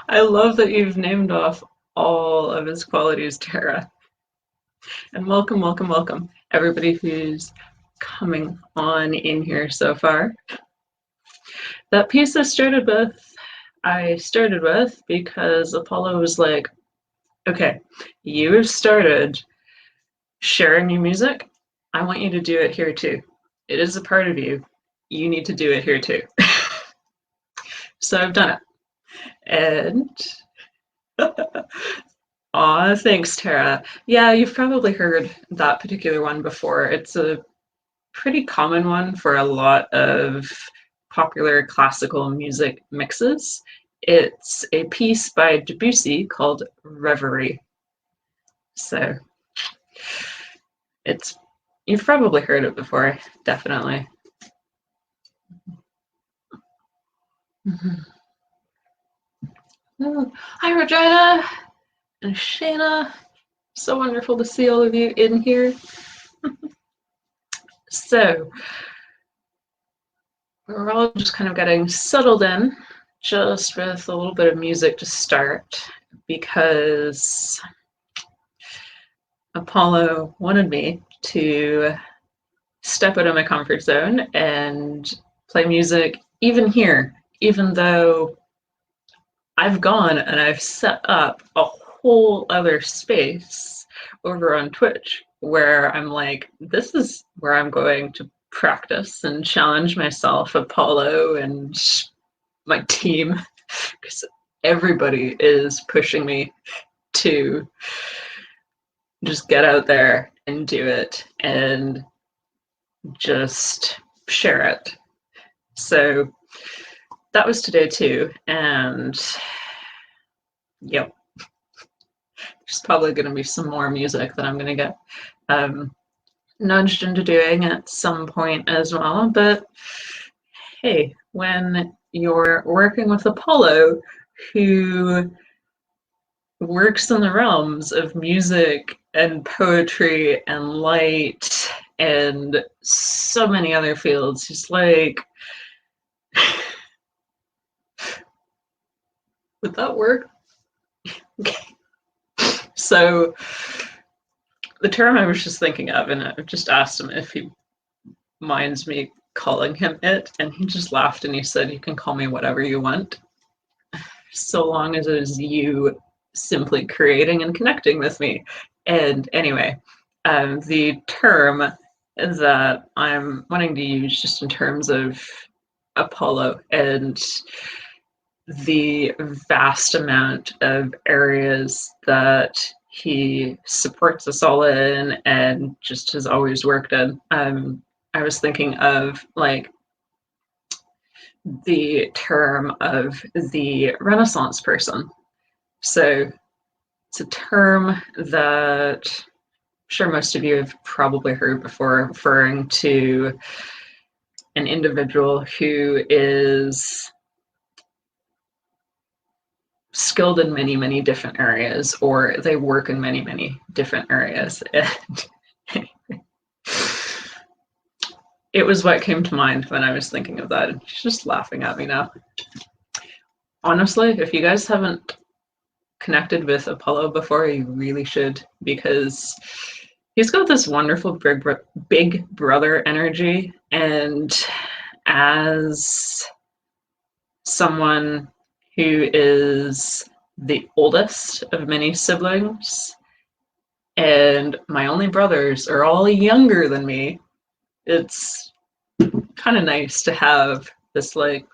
I love that you've named off all of his qualities, Tara. And welcome, welcome, welcome, everybody who's coming on in here so far. That piece I started with because Apollo was like, okay, you have started sharing your music. I want you to do it here too. It is a part of you. You need to do it here too. So I've done it. And aw, thanks, Tara. Yeah, you've probably heard that particular one before. It's a pretty common one for a lot of popular classical music mixes. It's a piece by Debussy called Reverie. So it's you've probably heard it before, definitely. Oh, hi, Regina and Shayna. So wonderful to see all of you in here. So we're all just kind of getting settled in, just with a little bit of music to start, because Apollo wanted me to step out of my comfort zone and play music even here, even though I've gone and I've set up a whole other space over on Twitch where I'm like, this is where I'm going to practice and challenge myself, Apollo, and my team, because everybody is pushing me to just get out there and do it and just share it. So that was today too, and yep, there's probably going to be some more music that I'm going to get nudged into doing at some point as well. But hey, when you're working with Apollo, who works in the realms of music and poetry and light and so many other fields, he's like, would that work? Okay. So the term I was just thinking of, and I just asked him if he minds me calling him it, and he just laughed and he said, you can call me whatever you want, so long as it is you simply creating and connecting with me. And anyway, the term that I'm wanting to use just in terms of Apollo and the vast amount of areas that he supports us all in and just has always worked in. I was thinking of like the term of the Renaissance person. So it's a term that I'm sure most of you have probably heard before, referring to an individual who is skilled in many, many different areas, or they work in many, many different areas. And it was what came to mind when I was thinking of that. She's just laughing at me now. Honestly, if you guys haven't connected with Apollo before, you really should, because he's got this wonderful big brother energy. And as someone who is the oldest of many siblings, and my only brothers are all younger than me, it's kind of nice to have this like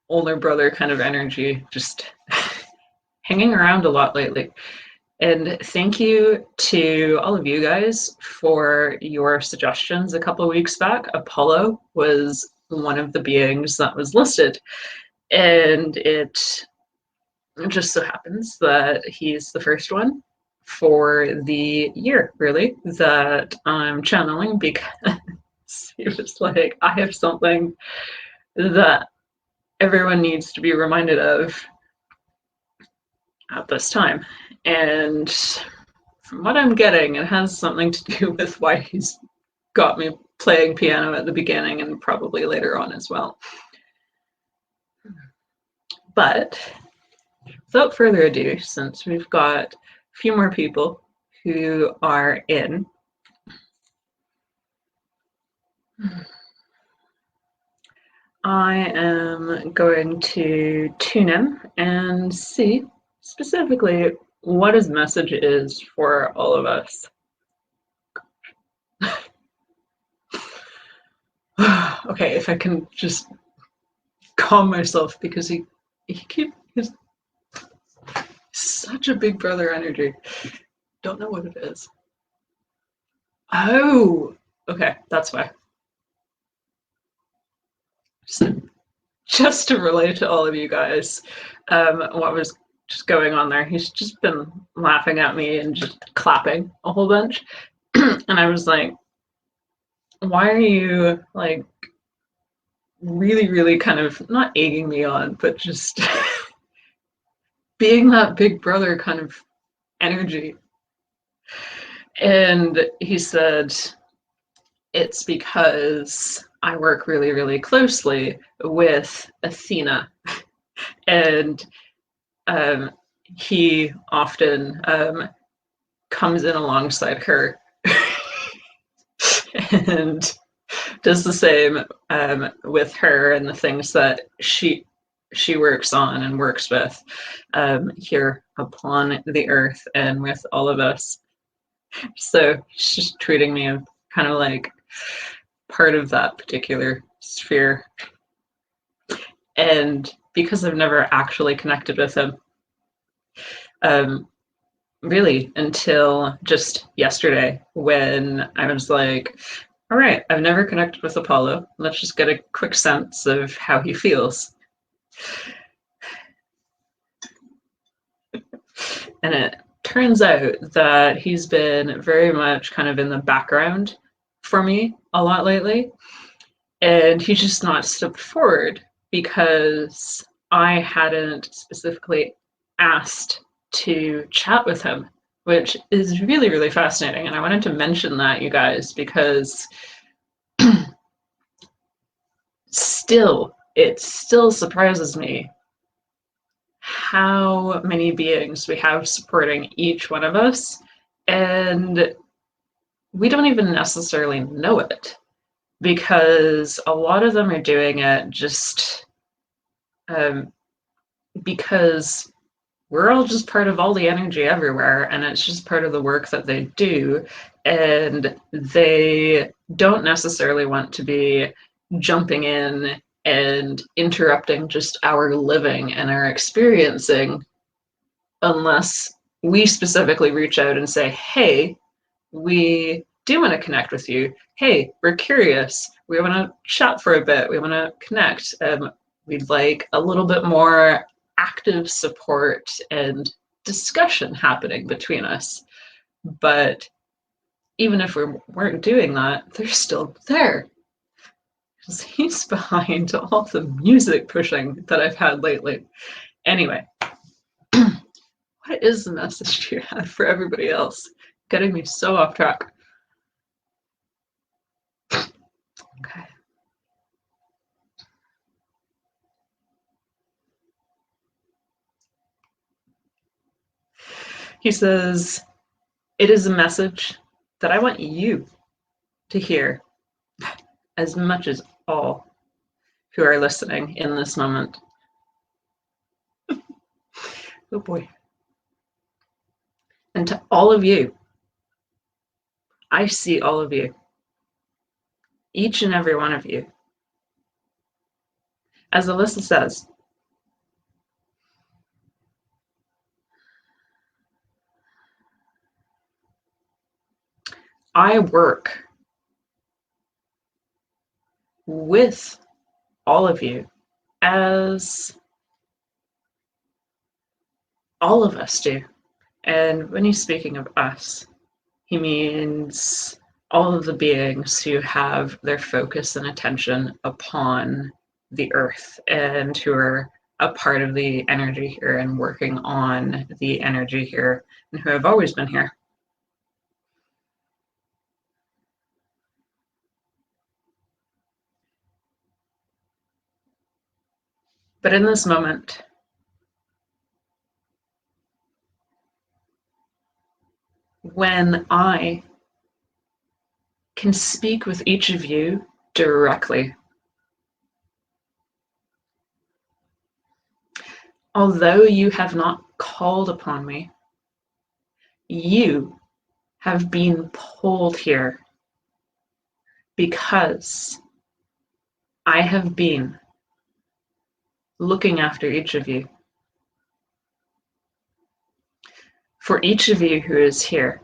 older brother kind of energy just hanging around a lot lately. And thank you to all of you guys for your suggestions a couple of weeks back. Apollo was one of the beings that was listed, and it just so happens that he's the first one for the year, really, that I'm channeling, because he was like, I have something that everyone needs to be reminded of at this time. And from what I'm getting, it has something to do with why he's got me playing piano at the beginning and probably later on as well. But without further ado, since we've got a few more people who are in, I am going to tune in and see specifically what his message is for all of us. Okay, if I can just calm myself, because he's such a big brother energy. Don't know what it is. Oh, okay, that's why. So, just to relate to all of you guys, what was just going on there, he's just been laughing at me and just clapping a whole bunch. And I was like, why are you like really, really kind of not egging me on, but just being that big brother kind of energy? And he said, it's because I work really, really closely with Athena. And he often comes in alongside her and does the same with her and the things that she works on and works with here upon the earth and with all of us. So he's just treating me as kind of like part of that particular sphere. And because I've never actually connected with him, really until just yesterday, when I was like, all right, I've never connected with Apollo. Let's just get a quick sense of how he feels. And it turns out that he's been very much kind of in the background for me a lot lately. And he's just not stepped forward because I hadn't specifically asked to chat with him, which is really, really fascinating. And I wanted to mention that, you guys, because it still surprises me how many beings we have supporting each one of us, and we don't even necessarily know it, because a lot of them are doing it just because we're all just part of all the energy everywhere, and it's just part of the work that they do, and they don't necessarily want to be jumping in and interrupting just our living and our experiencing unless we specifically reach out and say, hey, we do want to connect with you. Hey, we're curious. We want to chat for a bit. We want to connect. We'd like a little bit more active support and discussion happening between us. But even if we weren't doing that, they're still there. Because he's behind all the music pushing that I've had lately. Anyway, what is the message you had for everybody else? Getting me so off track. Okay. He says, it is a message that I want you to hear as much as all who are listening in this moment. Oh boy. And to all of you, I see all of you, each and every one of you. As Alyssa says, I work with all of you as all of us do. And when he's speaking of us, he means all of the beings who have their focus and attention upon the earth and who are a part of the energy here and working on the energy here and who have always been here. But in this moment, when I can speak with each of you directly, although you have not called upon me, you have been pulled here because I have been looking after each of you. For each of you who is here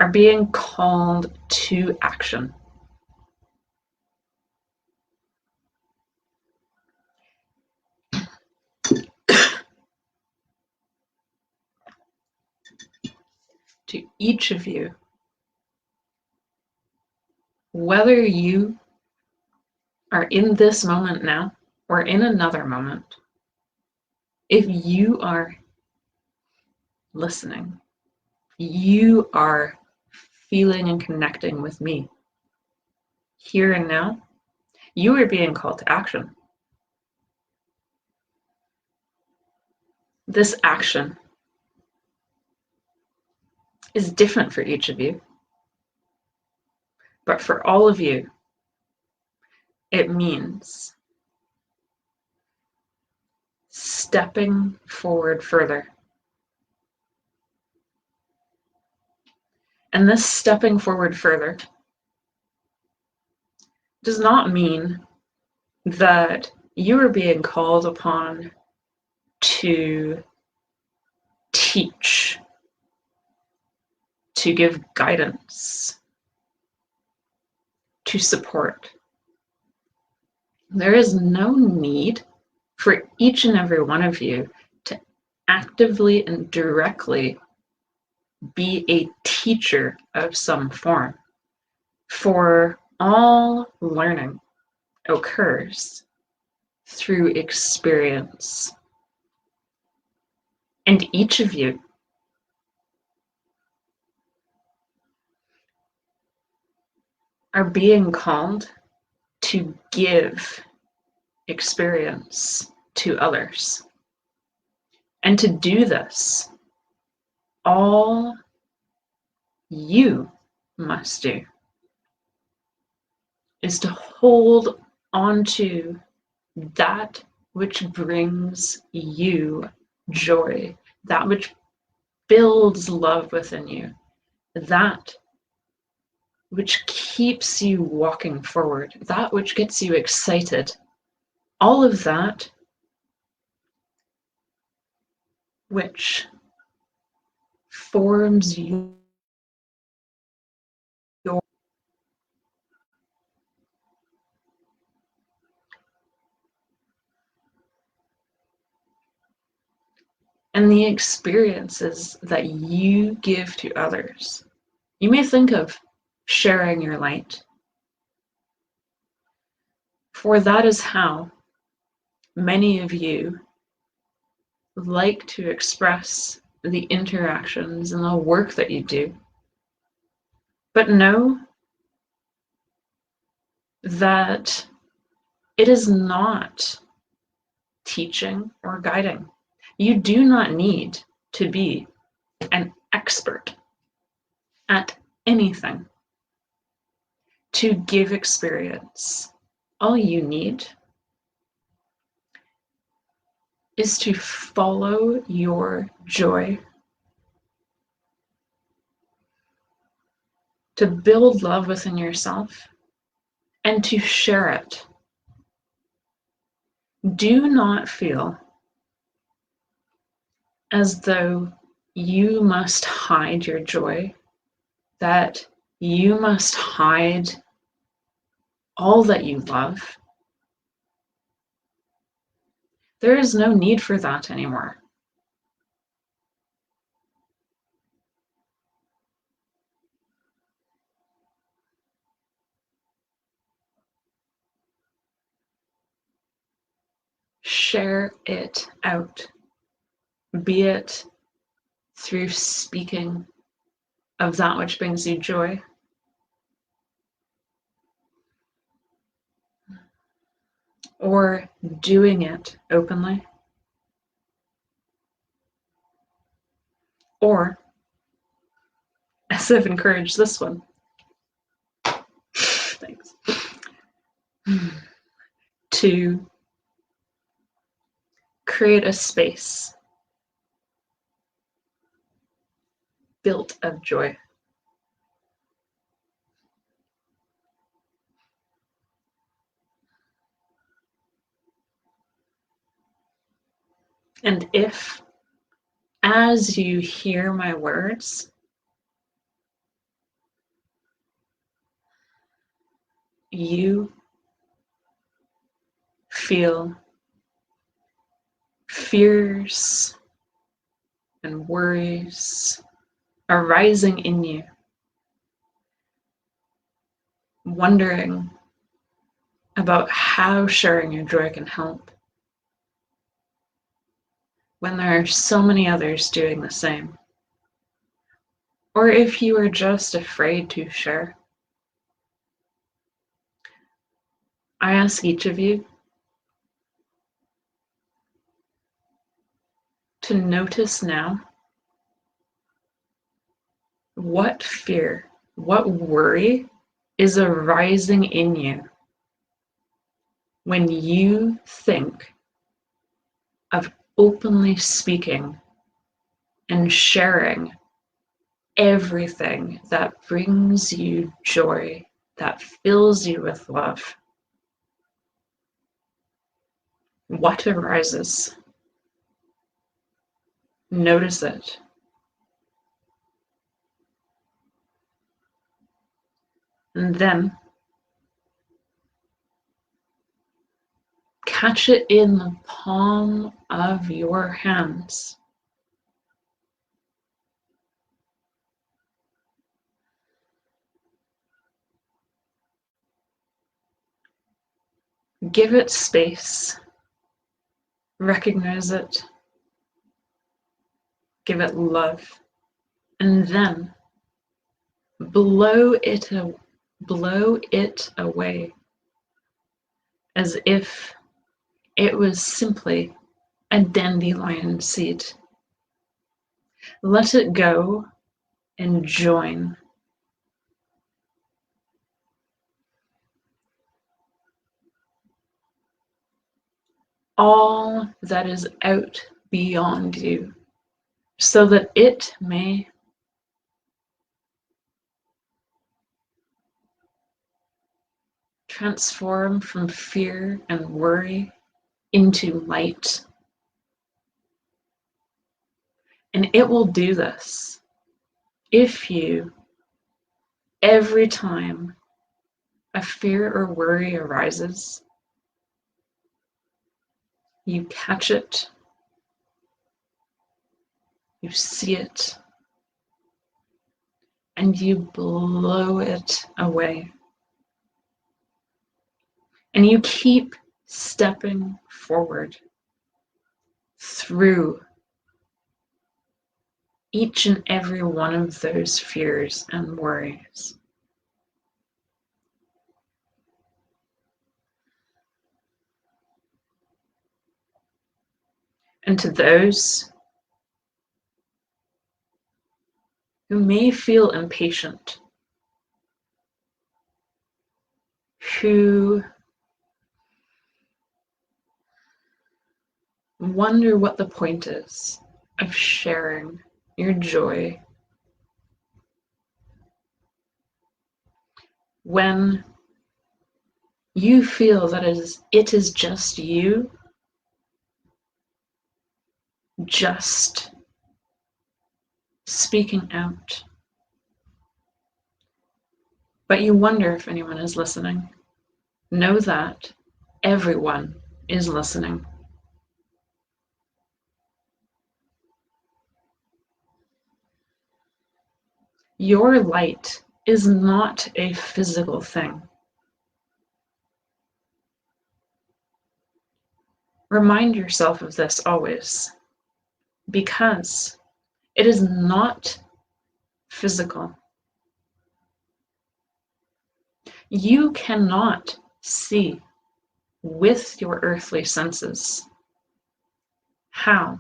are being called to action. To each of you, whether you are in this moment now or in another moment, if you are listening, you are feeling and connecting with me here and now, you are being called to action. This action is different for each of you, but for all of you, it means stepping forward further. And this stepping forward further does not mean that you are being called upon to teach, to give guidance, to support. There is no need for each and every one of you to actively and directly be a teacher of some form. For all learning occurs through experience. And each of you are being called to give experience to others. And to do this, all you must do is to hold onto that which brings you joy, that which builds love within you, that which keeps you walking forward, that which gets you excited. All of that which forms your and the experiences that you give to others. You may think of sharing your light, for that is how many of you like to express the interactions and the work that you do. But know that it is not teaching or guiding. You do not need to be an expert at anything to give experience. All you need is to follow your joy, to build love within yourself, and to share it. Do not feel as though you must hide your joy, that you must hide all that you love. There is no need for that anymore. Share it out, be it through speaking of that which brings you joy, or doing it openly, or, as I've encouraged this one, thanks, to create a space built of joy. And if, as you hear my words, you feel fears and worries arising in you, wondering about how sharing your joy can help, when there are so many others doing the same, or if you are just afraid to share, I ask each of you to notice now what fear, what worry is arising in you when you think of openly speaking and sharing everything that brings you joy, that fills you with love. What arises? Notice it. And then catch it in the palm of your hands. Give it space. Recognize it. Give it love. And then blow it away as if it was simply a dandelion seed. Let it go and join. All that is out beyond you, so that it may transform from fear and worry into light. And it will do this if you, every time a fear or worry arises, you catch it, you see it, and you blow it away. And you keep stepping forward through each and every one of those fears and worries. And to those who may feel impatient, who wonder what the point is of sharing your joy, when you feel that it is just you, just speaking out, but you wonder if anyone is listening, know that everyone is listening. Your light is not a physical thing. Remind yourself of this always, because it is not physical. You cannot see with your earthly senses how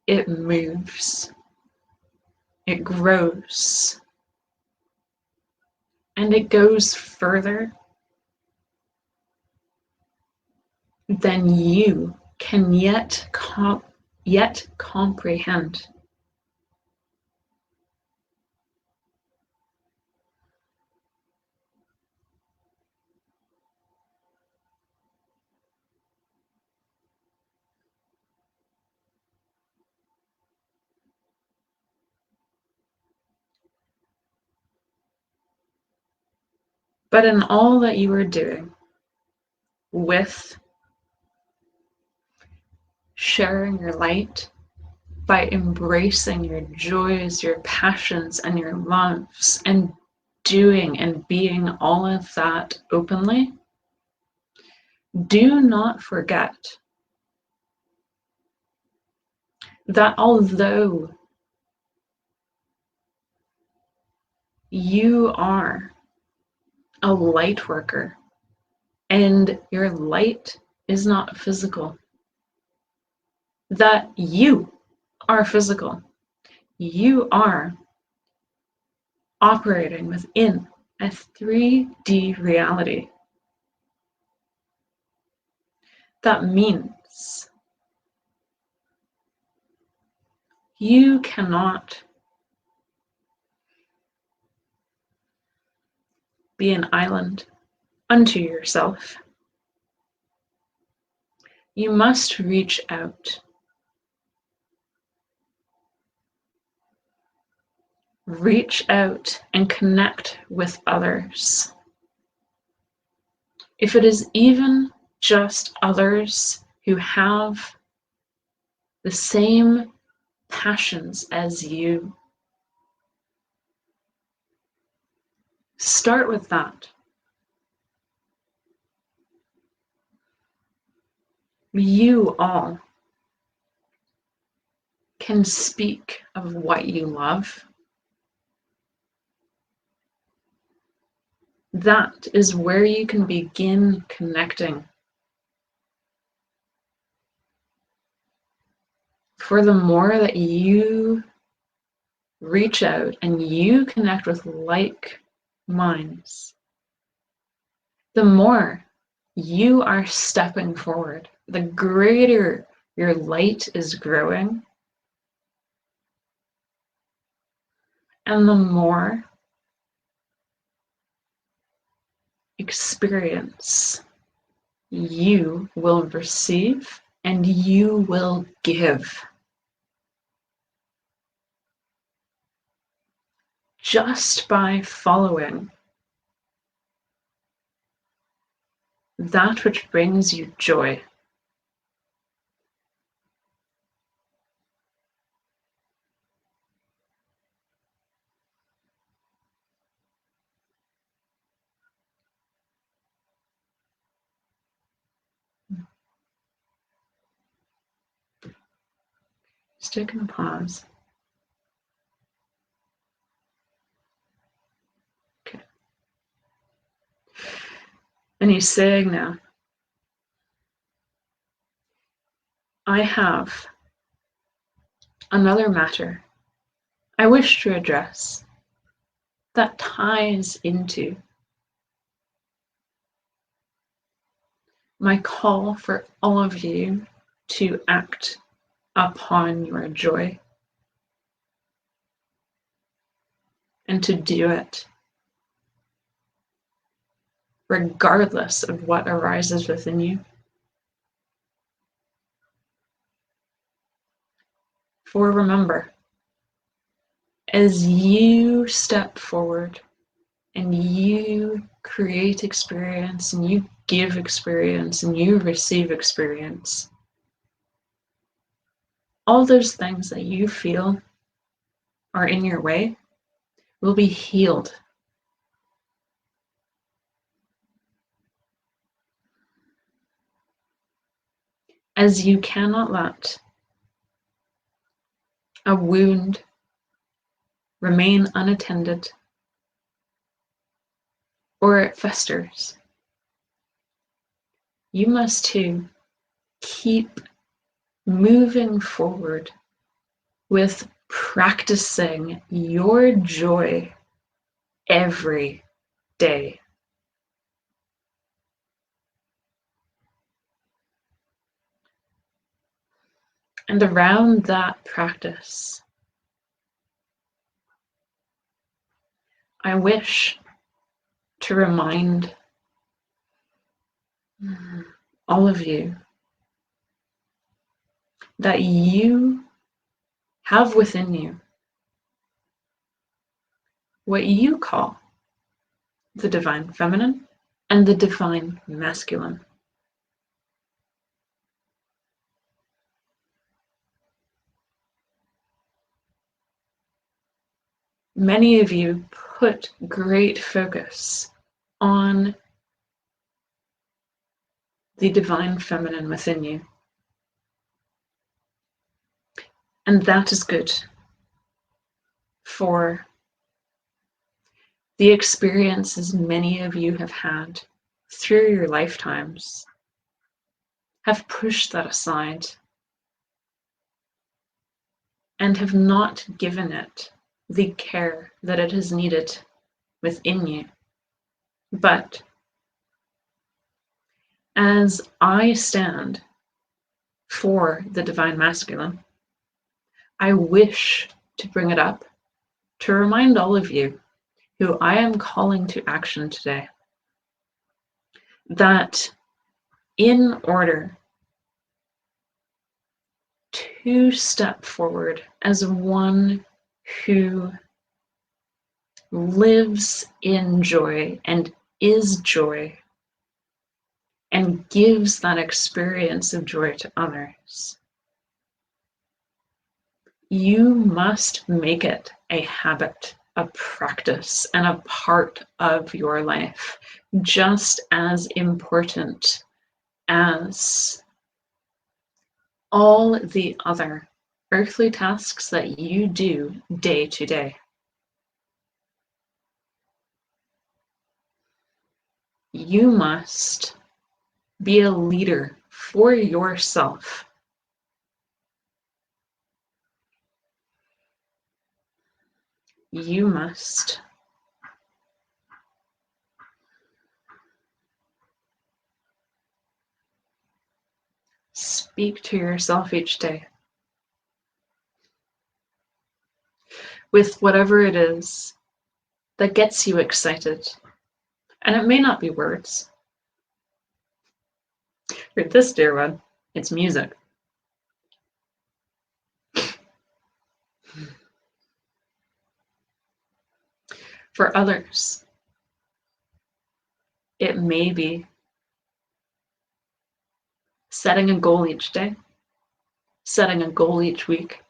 it moves, it grows, and it goes further than you can yet comprehend. But in all that you are doing with sharing your light, by embracing your joys, your passions, and your loves, and doing and being all of that openly, do not forget that although you are a light worker and your light is not physical, that you are physical. You are operating within a 3D reality. That means you cannot be an island unto yourself. You must reach out. Reach out and connect with others. If it is even just others who have the same passions as you, start with that. You all can speak of what you love. That is where you can begin connecting. For the more that you reach out and you connect with like minds, the more you are stepping forward, the greater your light is growing, and the more experience you will receive and you will give. Just by following that which brings you joy. Just taking a pause. Okay. And he's saying now, I have another matter I wish to address that ties into my call for all of you to act upon your joy and to do it regardless of what arises within you. For remember, as you step forward and you create experience and you give experience and you receive experience, all those things that you feel are in your way will be healed. As you cannot let a wound remain unattended – or it festers. you must too keep moving forward with practicing your joy every day. And around that practice, I wish to remind all of you that you have within you what you call the divine feminine and the divine masculine. Many of you put great focus on the divine feminine within you. And that is good, for the experiences many of you have had through your lifetimes have pushed that aside and have not given it the care that it has needed within you. But as I stand for the divine masculine, I wish to bring it up to remind all of you who I am calling to action today that in order to step forward as one who lives in joy and is joy and gives that experience of joy to others, you must make it a habit, a practice, and a part of your life, just as important as all the other earthly tasks that you do day to day. You must be a leader for yourself. You must speak to yourself each day with whatever it is that gets you excited. And it may not be words. For this dear one, it's music. For others, it may be setting a goal each day, setting a goal each week.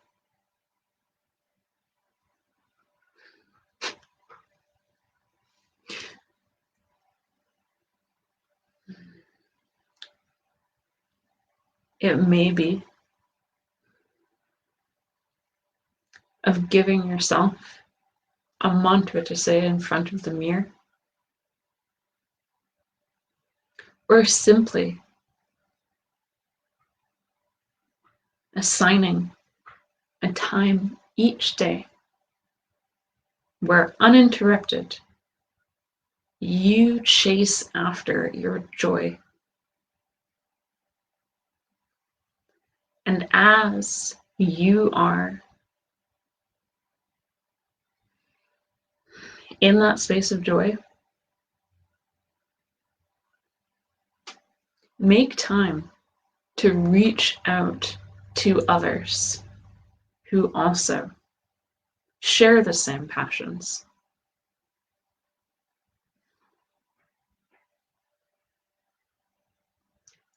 It may be of giving yourself a mantra to say in front of the mirror, or simply assigning a time each day where uninterrupted you chase after your joy. And as you are in that space of joy, make time to reach out to others who also share the same passions.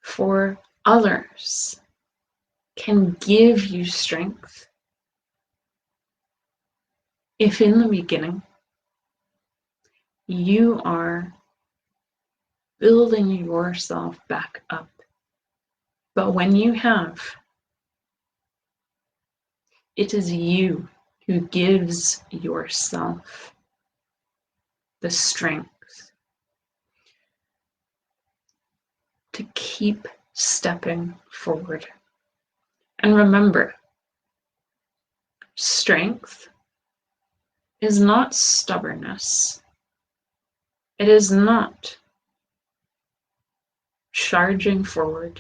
For others can give you strength if in the beginning you are building yourself back up. But when you have, it is you who gives yourself the strength to keep stepping forward. And remember, strength is not stubbornness. It is not charging forward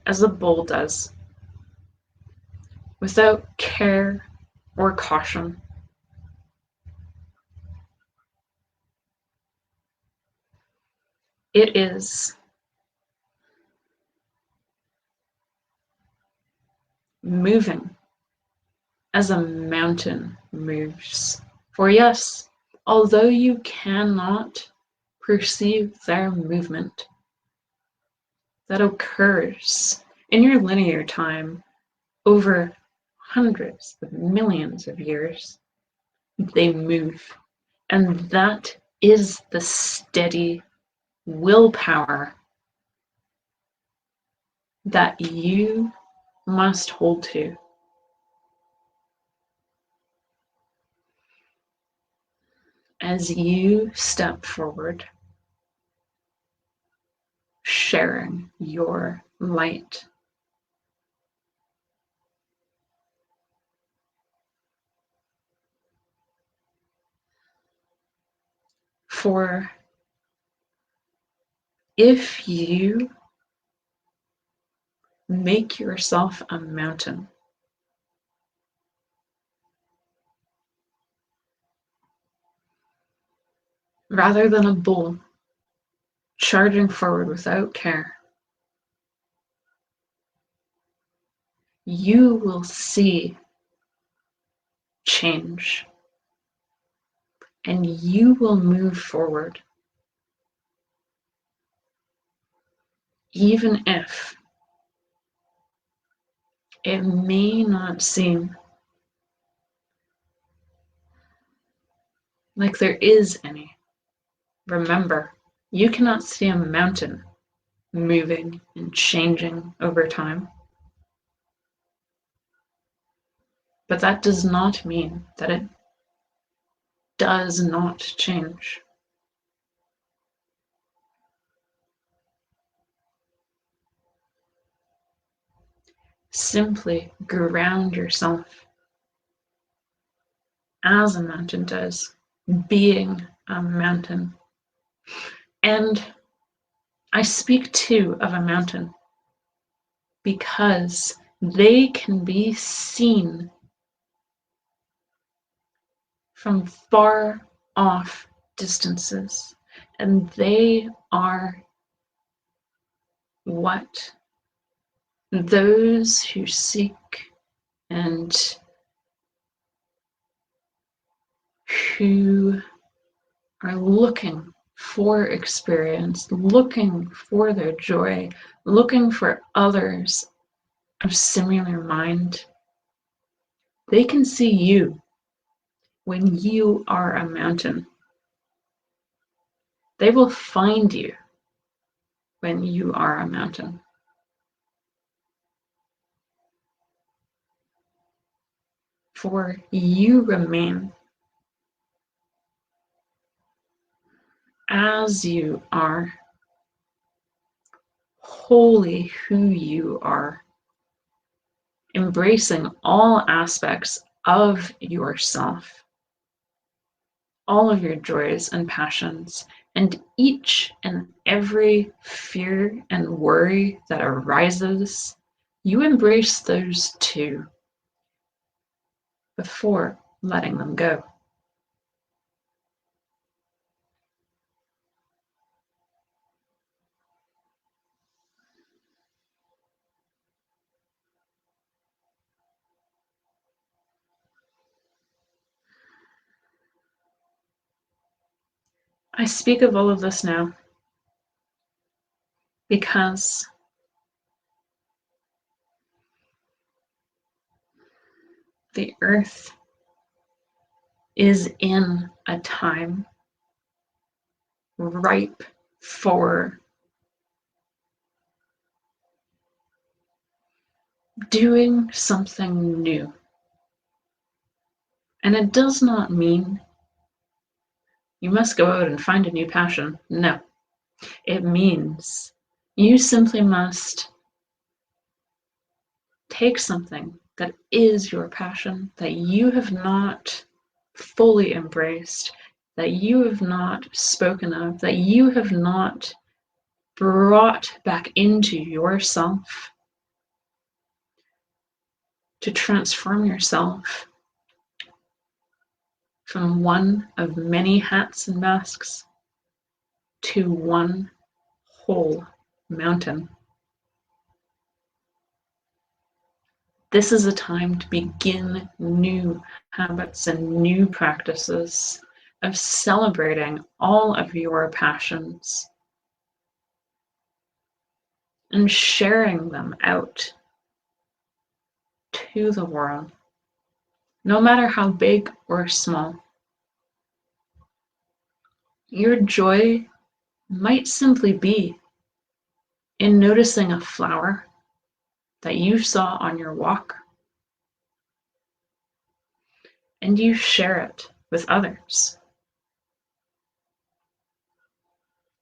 as a bull does, without care or caution. It is moving as a mountain moves. For yes, although you cannot perceive their movement that occurs in your linear time over hundreds of millions of years, they move. And that is the steady willpower that you must hold to. As you step forward, sharing your light. For if you make yourself a mountain, rather than a bull charging forward without care, you will see change and you will move forward, even if it may not seem like there is any. Remember, you cannot see a mountain moving and changing over time. But that does not mean that it does not change. Simply ground yourself as a mountain does, being a mountain. And I speak too of a mountain because they can be seen from far off distances, and they are what those who seek and who are looking for experience, looking for their joy, looking for others of similar mind, they can see you when you are a mountain. They will find you when you are a mountain. For you remain as you are, wholly who you are, embracing all aspects of yourself, all of your joys and passions, and each and every fear and worry that arises, you embrace those too before letting them go. I speak of all of this now because the earth is in a time ripe for doing something new. And it does not mean you must go out and find a new passion. No, it means You simply must take something that is your passion, that you have not fully embraced, that you have not spoken of, that you have not brought back into yourself to transform yourself from one of many hats and masks to one whole mountain. This is a time to begin new habits and new practices of celebrating all of your passions and sharing them out to the world, no matter how big or small. Your joy might simply be in noticing a flower that you saw on your walk and you share it with others.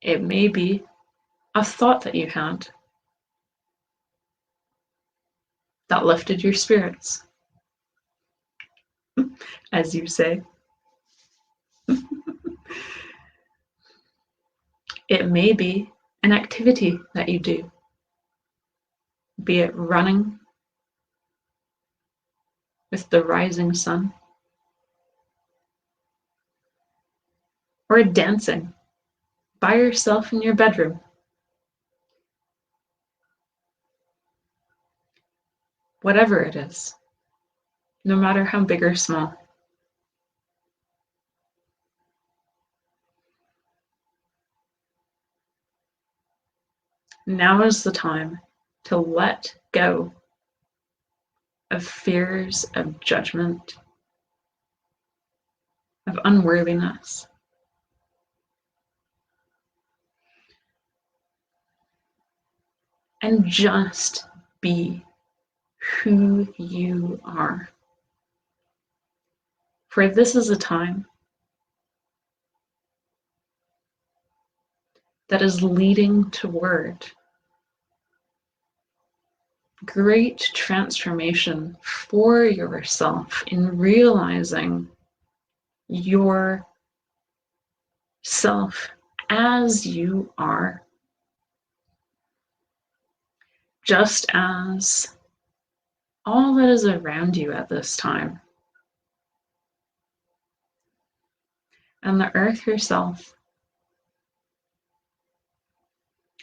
It may be a thought that you had that lifted your spirits, as you say. It may be an activity that you do, be it running with the rising sun, or dancing by yourself in your bedroom. Whatever it is, no matter how big or small. Now is the time to let go of fears of judgment, of unworthiness. And just be who you are. For this is a time that is leading toward great transformation for yourself in realizing yourself as you are, just as all that is around you at this time. And the earth herself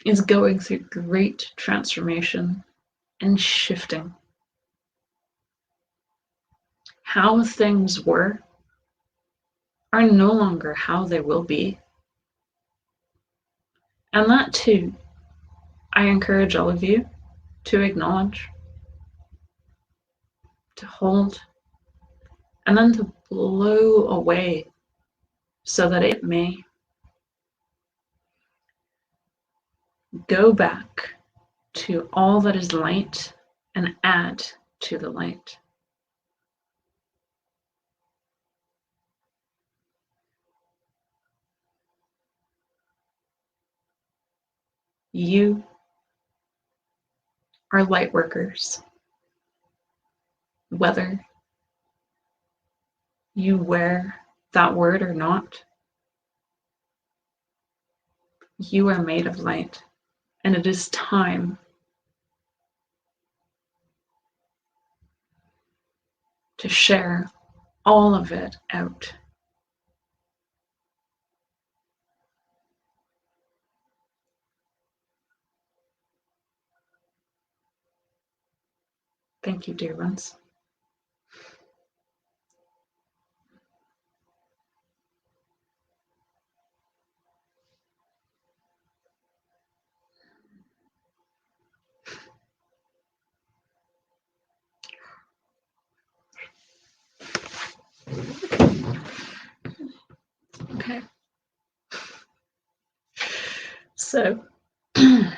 is going through great transformation and shifting. How things were are no longer how they will be. And that too, I encourage all of you to acknowledge, to hold, and then to blow away so that it may go back to all that is light and add to the light. You are light workers, whether you wear that word or not. You are made of light, and it is time to share all of it out. Thank you, dear ones. Okay. So, as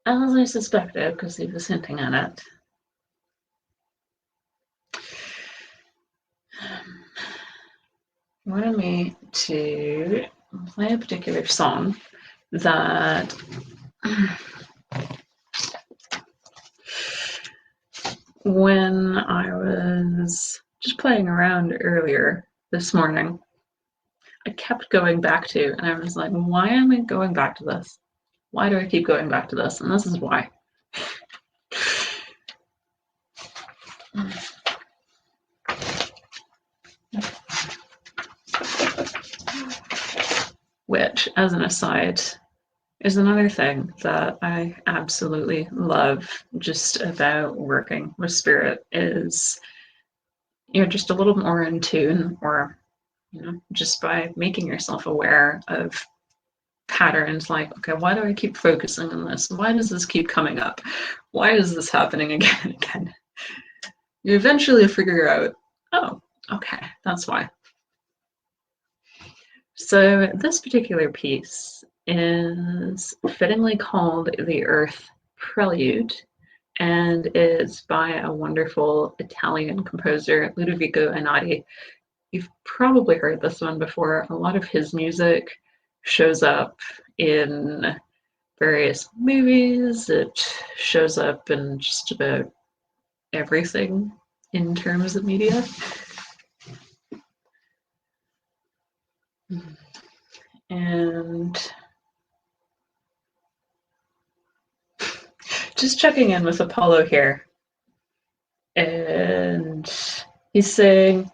I suspected, because he was hinting at it, he wanted me to play a particular song that When I was just playing around earlier this morning, I kept going back to, and I was like, why am I going back to this? Why do I keep going back to this? And this is why. Which, as an aside, is another thing that I absolutely love just about working with spirit is you're just a little more in tune, or just by making yourself aware of patterns like, okay, why do I keep focusing on this? Why does this keep coming up? Why is this happening again and again? You eventually figure out, oh, okay, that's why. So this particular piece is fittingly called the Earth Prelude, and it's by a wonderful Italian composer, Ludovico Einaudi. You've probably heard this one before. A lot of his music shows up in various movies. It shows up in just about everything in terms of media. And just checking in with Apollo here. And he's saying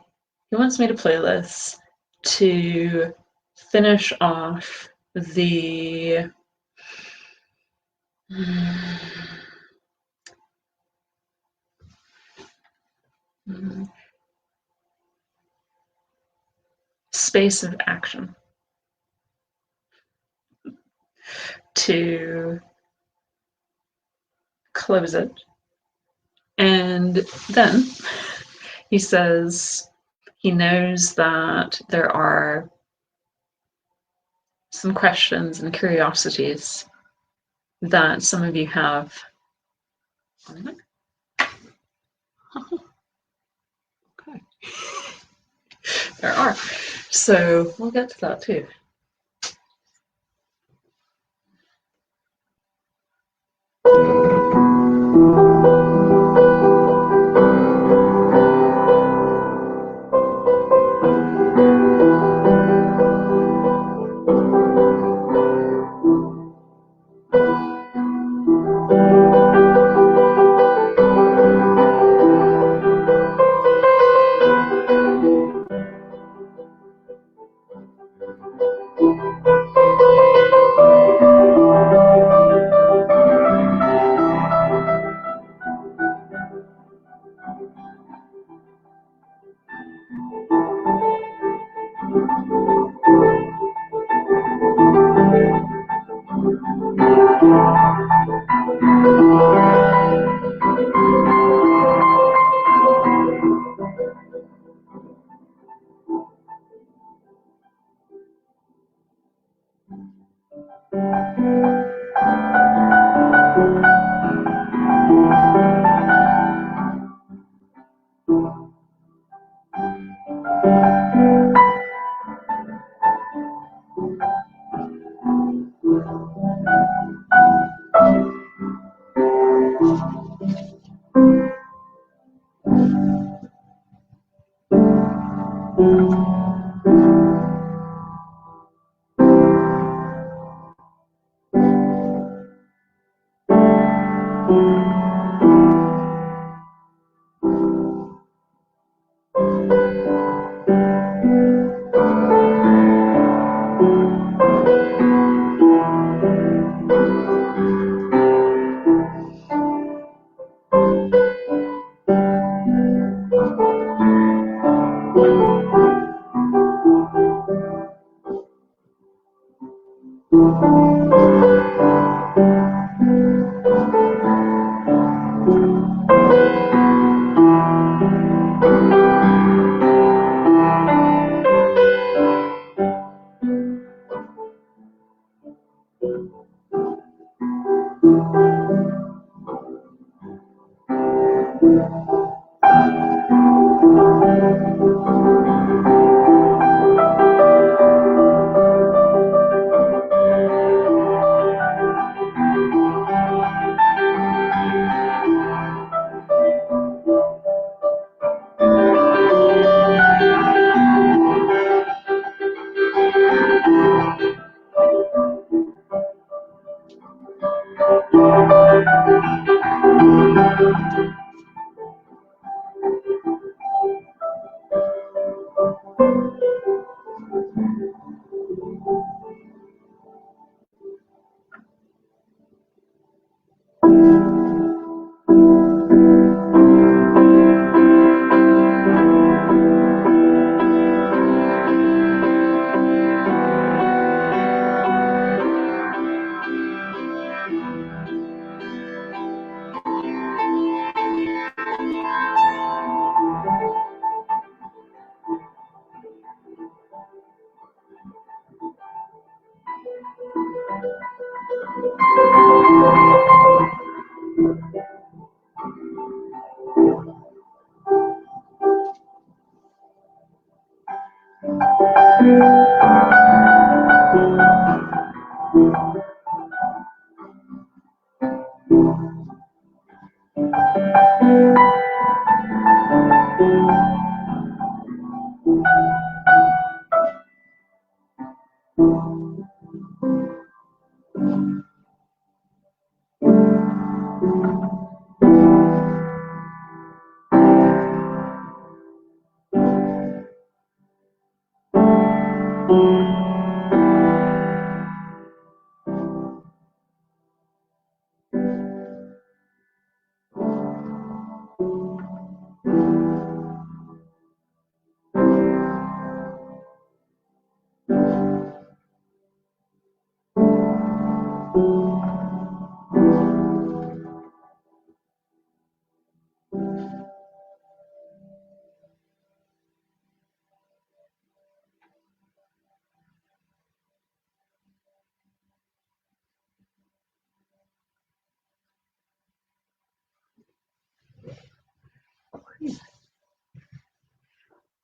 he wants me to play this to finish off the space of action, to close it. And then he says he knows that there are some questions and curiosities that some of you have. Okay. There are. So we'll get to that too.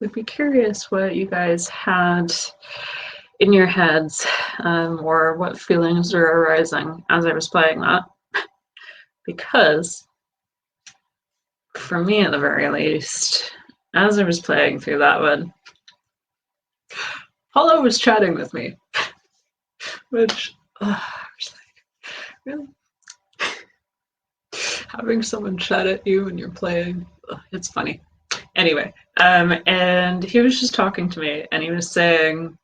Would be curious what you guys had in your heads, or what feelings were arising as I was playing that. Because, for me at the very least, as I was playing through that one, Paulo was chatting with me, which, I was like, really? Having someone chat at you when you're playing, it's funny. Anyway, and he was just talking to me, and he was saying,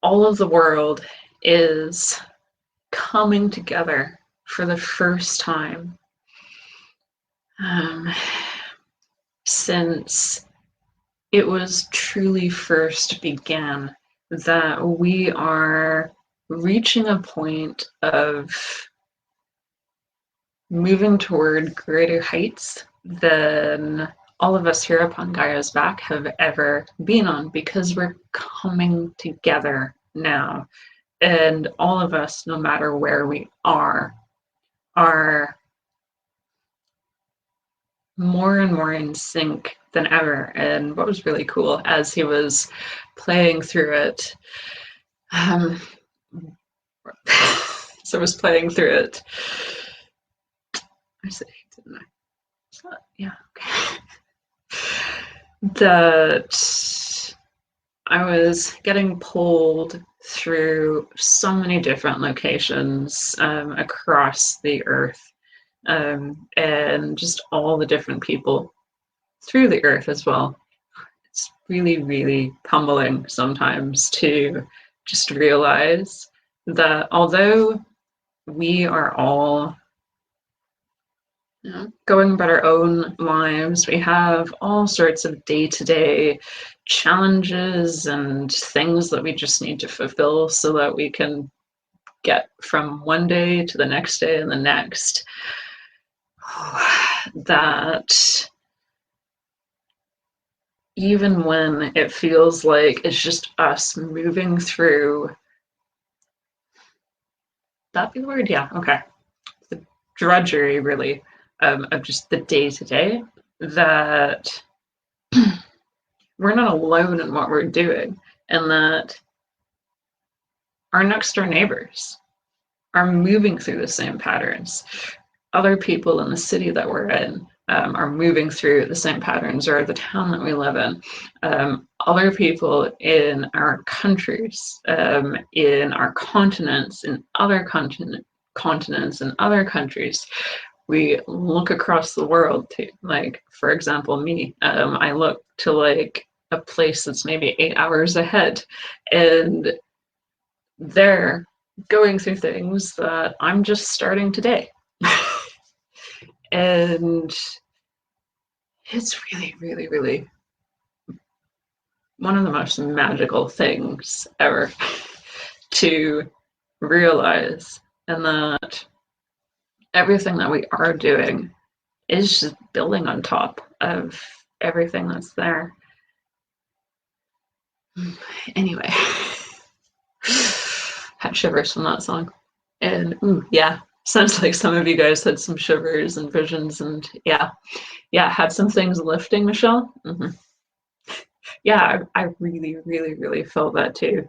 all of the world is coming together for the first time since it was truly first began, that we are reaching a point of moving toward greater heights than all of us here upon Gaia's back have ever been on, because we're coming together now. And all of us, no matter where we are more and more in sync than ever. And what was really cool as he was playing through it, so I was playing through it. I said, didn't I? Yeah, okay. That I was getting pulled through so many different locations across the earth, and just all the different people through the earth as well. It's really, really humbling sometimes to just realize that although we are all going about our own lives, we have all sorts of day-to-day challenges and things that we just need to fulfill so that we can get from one day to the next day and the next. That even when it feels like it's just us moving through, that be the word? Yeah, okay. The drudgery, really, of just the day-to-day, that we're not alone in what we're doing, and that our next door neighbors are moving through the same patterns. Other people in the city that we're in are moving through the same patterns, or the town that we live in. Other people in our countries, in our continents, in other continents and other countries. We look across the world to, like, for example, me, I look to like a place that's maybe 8 hours ahead, and they're going through things that I'm just starting today. And it's really, really, really one of the most magical things ever to realize, and that everything that we are doing is just building on top of everything that's there. Anyway, had shivers from that song. And yeah, sounds like some of you guys had some shivers and visions, and yeah, had some things lifting, Michelle. yeah, I really, really, really felt that too.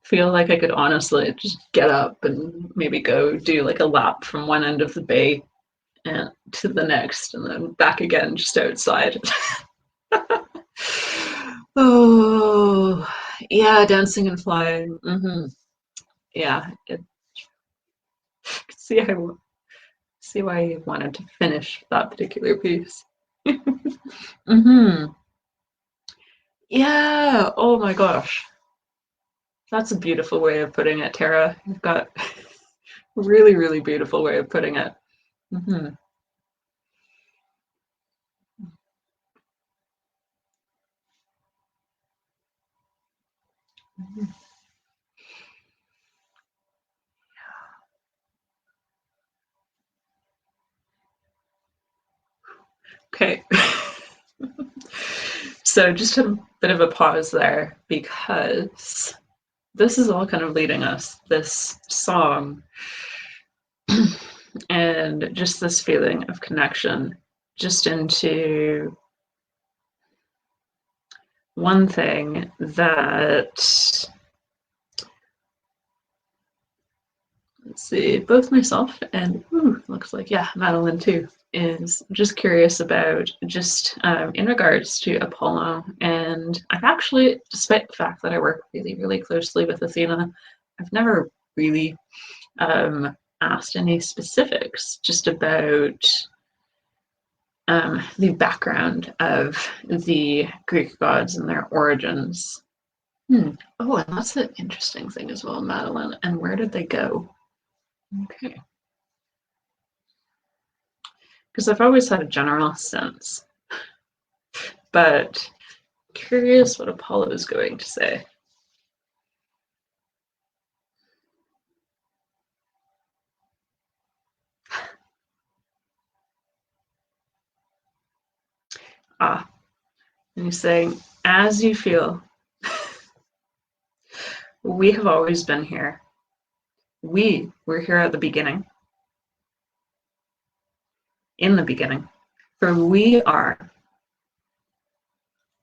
Feel like I could honestly just get up and maybe go do like a lap from one end of the bay and to the next and then back again just outside. Oh, yeah, dancing and flying. Yeah, see, see why you wanted to finish that particular piece. Yeah. Oh my gosh, that's a beautiful way of putting it, Tara. You've got a really, really beautiful way of putting it. Mm-hmm. Okay. So just a bit of a pause there because this is all kind of leading us, this song, and just this feeling of connection, just into one thing that, let's see, both myself and looks like, yeah, Madeline too, is just curious about just in regards to Apollo. And I've actually, despite the fact that I work really, really closely with Athena, I've never really asked any specifics just about the background of the Greek gods and their origins. Oh, and that's an interesting thing as well, Madeline. And where did they go? Okay. Because I've always had a general sense, but curious what Apollo is going to say. Ah, and he's saying, as you feel, we have always been here. We were here at the beginning, in the beginning, for we are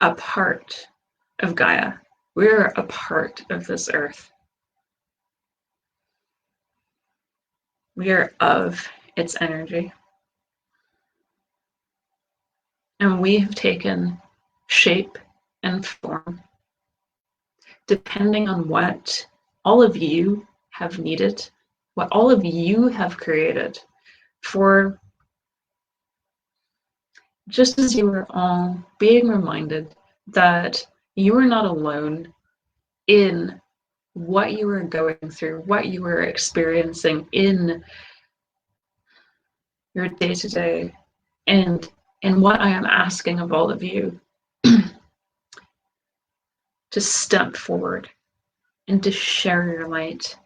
a part of Gaia. We're a part of this earth. We are of its energy. And we have taken shape and form depending on what all of you have needed, what all of you have created for, just as you were all being reminded that you are not alone in what you were going through, what you were experiencing in your day-to-day, and what I am asking of all of you to step forward and to share your light.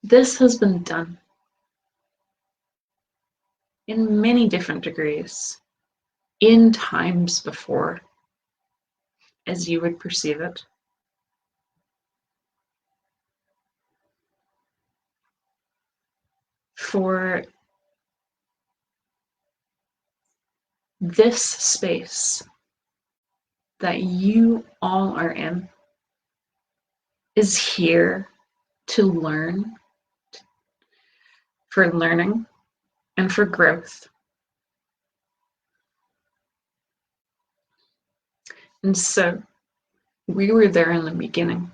This has been done in many different degrees, in times before, as you would perceive it. For this space that you all are in is here to learn, for learning and for growth. And so we were there in the beginning.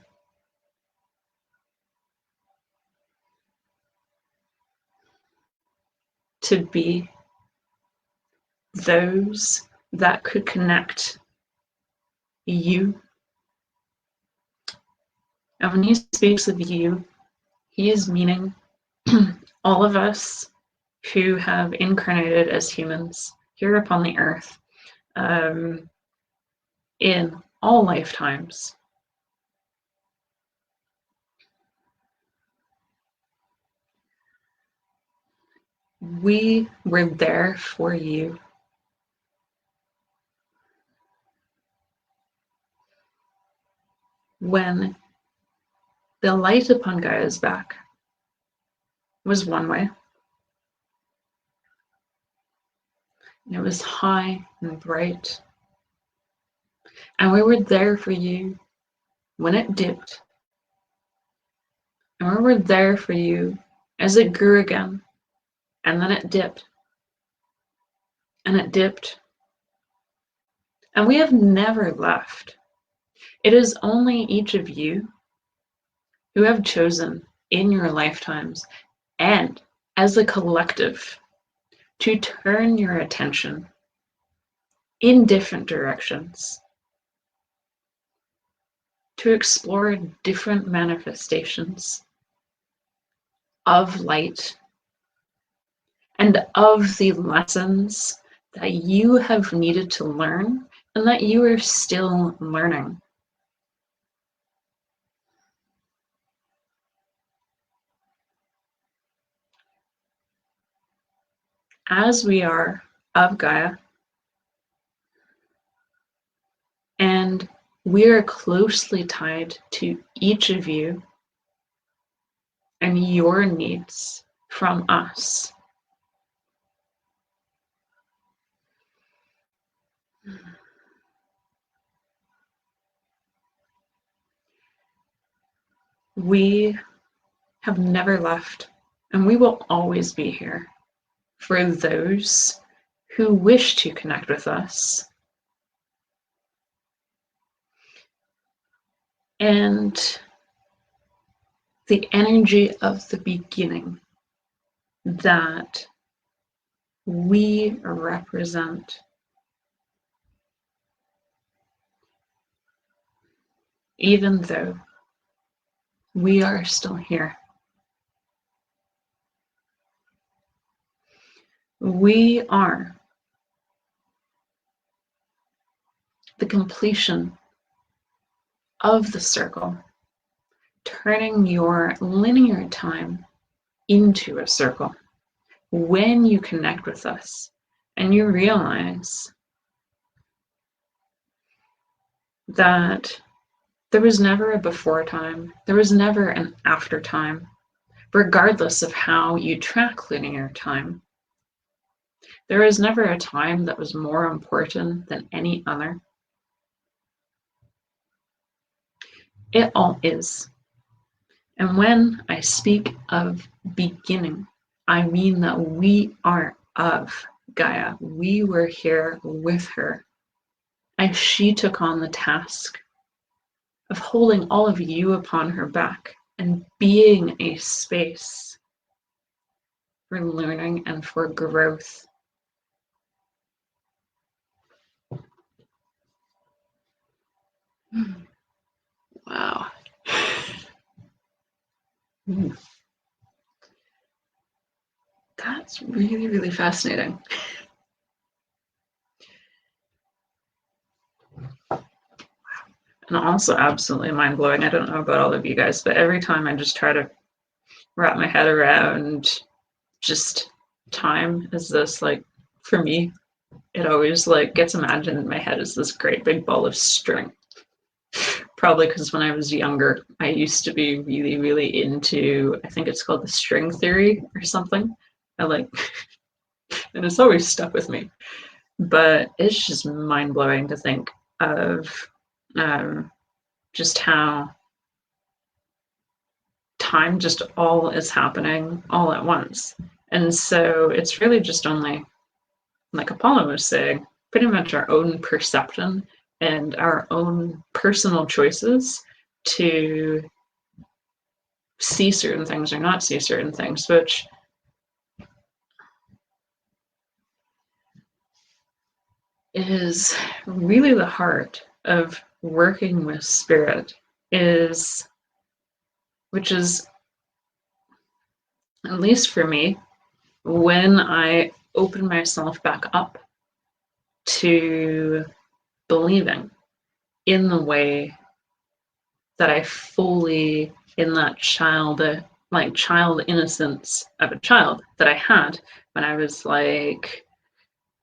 To be those that could connect you. And when he speaks of you, he is meaning all of us who have incarnated as humans here upon the earth in all lifetimes. We were there for you. When the light upon Gaia's back was one way, It was high and bright. And we were there for you when it dipped. And we were there for you as it grew again. And then it dipped. And it dipped. And we have never left. It is only each of you who have chosen in your lifetimes and as a collective to turn your attention in different directions, to explore different manifestations of light and of the lessons that you have needed to learn and that you are still learning. As we are of Gaia, and we are closely tied to each of you and your needs from us. We have never left, and we will always be here for those who wish to connect with us. And the energy of the beginning that we represent, even though we are still here. We are the completion of the circle, turning your linear time into a circle. When you connect with us and you realize that there was never a before time, there was never an after time, regardless of how you track linear time. There is never a time that was more important than any other. It all is. And when I speak of beginning, I mean that we are of Gaia. We were here with her as she took on the task of holding all of you upon her back and being a space for learning and for growth. Wow. That's really, really fascinating. And also absolutely mind-blowing. I don't know about all of you guys, but every time I just try to wrap my head around just time as this, like, for me, it always like gets imagined in my head as this great big ball of string. Probably because when I was younger, I used to be really, really into, I think it's called the string theory or something. I like, and it's always stuck with me. But it's just mind-blowing to think of just how time just all is happening all at once. And so it's really just only, like Apollo was saying, pretty much our own perception and our own personal choices to see certain things or not see certain things, which is really the heart of working with spirit, which is, at least for me, when I open myself back up to believing in the way that I fully, in that child innocence of a child that I had when I was like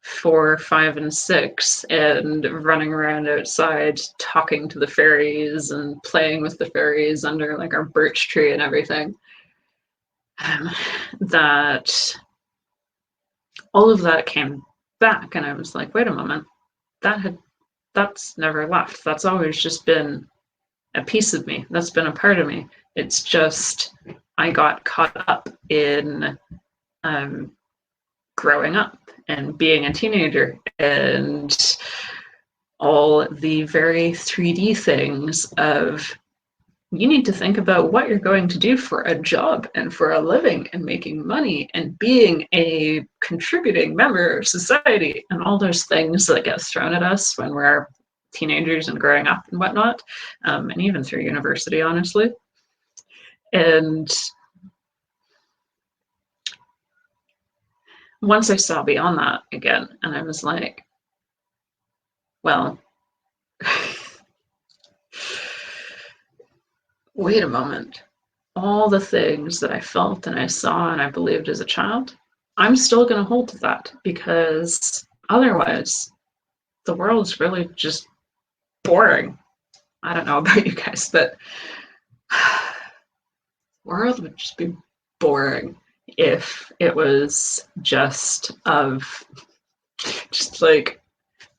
4, 5, and 6, and running around outside talking to the fairies and playing with the fairies under like our birch tree and everything. That all of that came back and I was like, wait a moment, that's never left. That's always just been a piece of me. That's been a part of me. It's just I got caught up in growing up and being a teenager and all the very 3D things of you need to think about what you're going to do for a job and for a living and making money and being a contributing member of society and all those things that get thrown at us when we're teenagers and growing up and whatnot, and even through university, honestly. And once I saw beyond that again, and I was like, well, wait a moment. All the things that I felt and I saw and I believed as a child, I'm still going to hold to that because otherwise the world's really just boring. I don't know about you guys, but the world would just be boring if it was just like,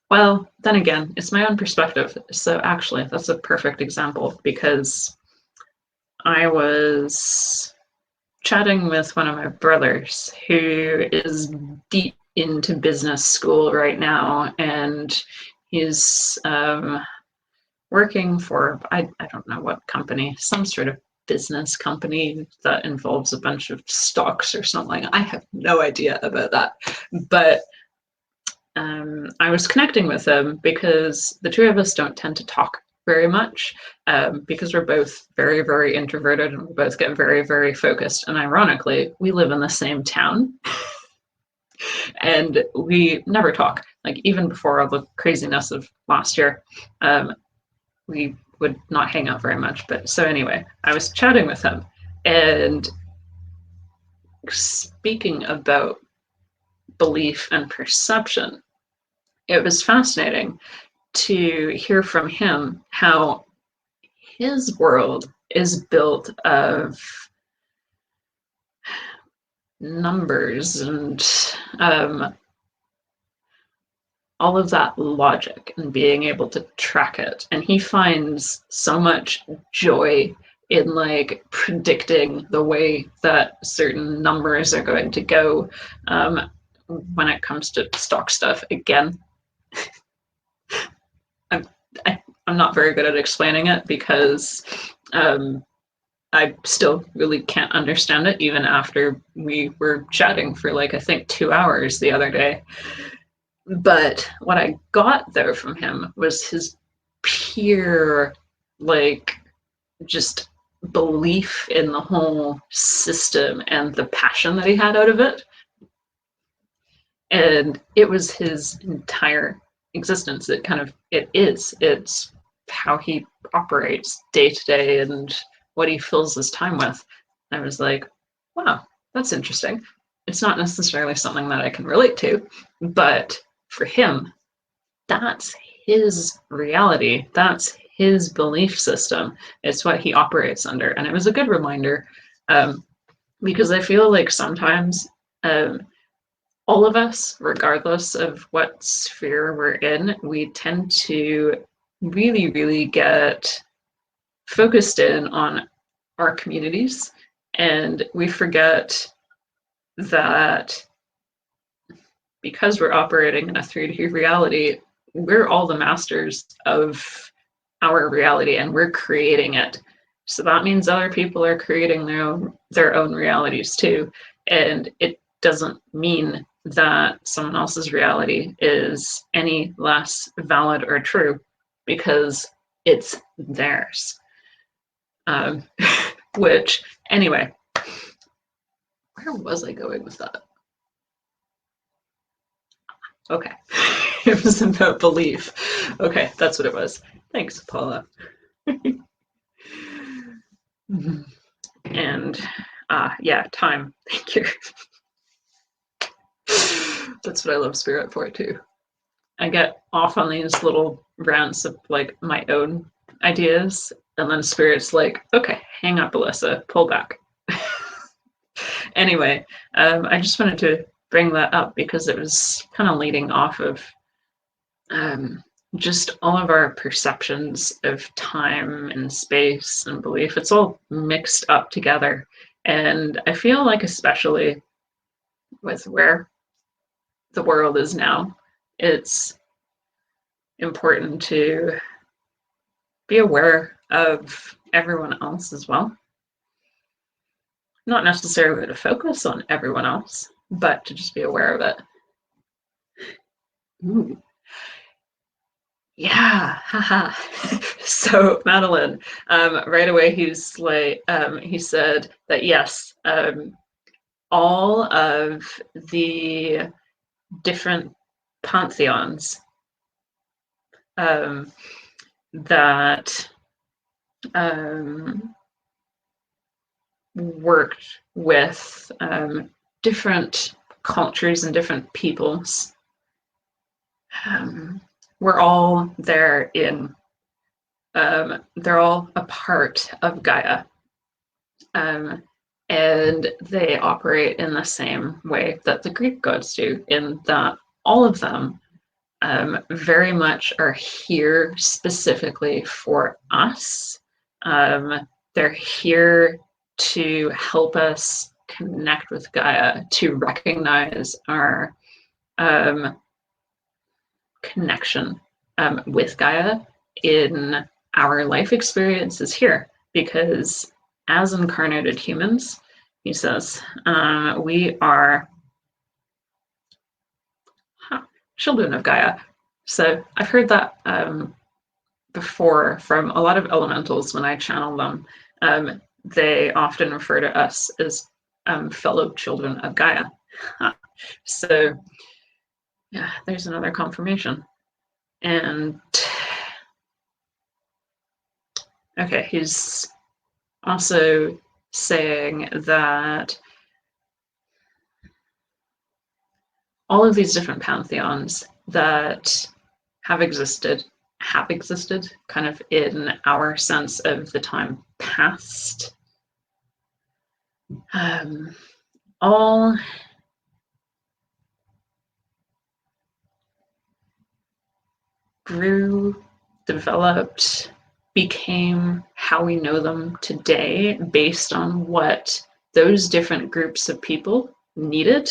well, then again, it's my own perspective. So actually, that's a perfect example because I was chatting with one of my brothers who is deep into business school right now, and he's working for, I don't know what company, some sort of business company that involves a bunch of stocks or something. I have no idea about that. But I was connecting with him because the two of us don't tend to talk very much because we're both very, very introverted and we both get very, very focused. And ironically, we live in the same town and we never talk. Like even before all the craziness of last year, we would not hang out very much. But so anyway, I was chatting with him and speaking about belief and perception. It was fascinating to hear from him how his world is built of numbers and all of that logic and being able to track it. And he finds so much joy in like predicting the way that certain numbers are going to go when it comes to stock stuff. Again, I'm not very good at explaining it because I still really can't understand it even after we were chatting for like I think 2 hours the other day. But what I got though from him was his pure like just belief in the whole system and the passion that he had out of it. And it was his entire existence. It's how he operates day to day and what he fills his time with. I was like, wow, that's interesting. It's not necessarily something that I can relate to, but for him, that's his reality. That's his belief system. It's what he operates under. And it was a good reminder because I feel like sometimes all of us, regardless of what sphere we're in, we tend to really, really get focused in on our communities, and we forget that because we're operating in a 3D reality, we're all the masters of our reality and we're creating it. So that means other people are creating their own realities too. And it doesn't mean that someone else's reality is any less valid or true because it's theirs. Which, anyway, where was I going with that? Okay, it was about belief. Okay, that's what it was. Thanks, Paula. And yeah, time. Thank you. That's what I love Spirit for too. I get off on these little rants of like my own ideas, and then Spirit's like, okay, hang up, Alyssa, pull back. Anyway, I just wanted to bring that up because it was kind of leading off of just all of our perceptions of time and space and belief. It's all mixed up together. And I feel like, especially with where the world is now, it's important to be aware of everyone else as well. Not necessarily to focus on everyone else, but to just be aware of it. Ooh. Yeah, haha. So Madeline, right away he's like, he said that yes, all of the different pantheons that worked with different cultures and different peoples, we're all there in, they're all a part of Gaia. And they operate in the same way that the Greek gods do, in that all of them very much are here specifically for us. They're here to help us connect with Gaia, to recognize our connection with Gaia in our life experiences here, because as incarnated humans, he says, we are children of Gaia. So I've heard that before from a lot of elementals when I channel them. They often refer to us as fellow children of Gaia. So yeah, there's another confirmation. And okay, he's also saying that all of these different pantheons that have existed kind of in our sense of the time past, all grew, developed, became how we know them today based on what those different groups of people needed.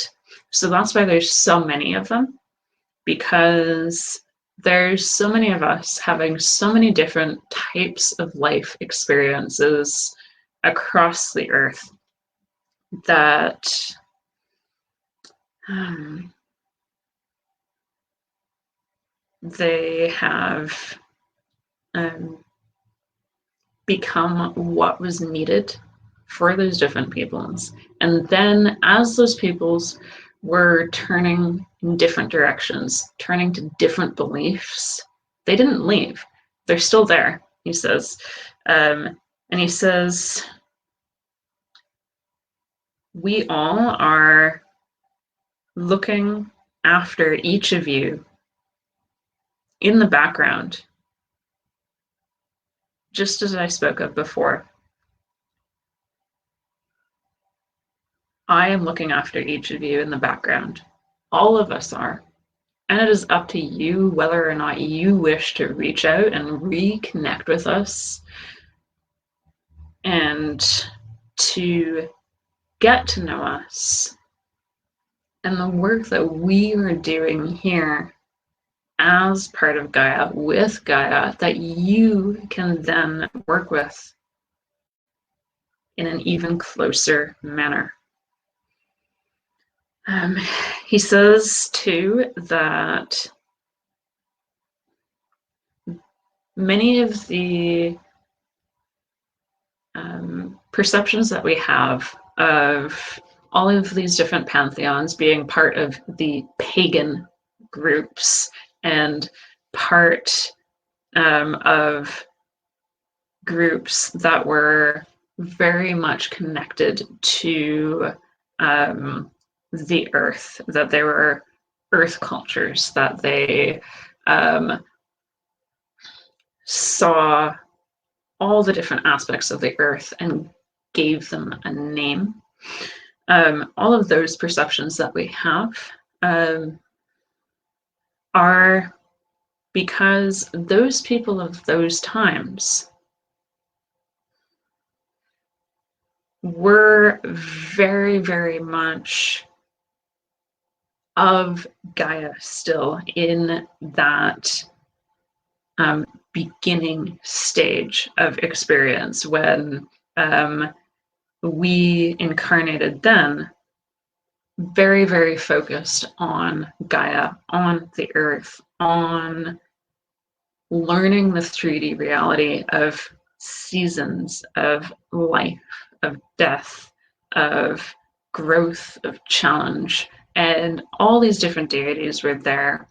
So that's why there's so many of them, because there's so many of us having so many different types of life experiences across the earth that they have become what was needed for those different peoples. And then as those peoples were turning in different directions, turning to different beliefs, they didn't leave. They're still there, he says. And he says, we all are looking after each of you in the background, just as I spoke of before. I am looking after each of you in the background. All of us are. And it is up to you whether or not you wish to reach out and reconnect with us and to get to know us and the work that we are doing here as part of Gaia, with Gaia, that you can then work with in an even closer manner. He says too that many of the perceptions that we have of all of these different pantheons being part of the pagan groups and part of groups that were very much connected to the earth, that they were earth cultures, that they saw all the different aspects of the earth and gave them a name. all of those perceptions that we have are because those people of those times were very, very much of Gaia still in that beginning stage of experience when we incarnated then, very, very focused on Gaia, on the earth, on learning the 3D reality of seasons, of life, of death, of growth, of challenge. And all these different deities were there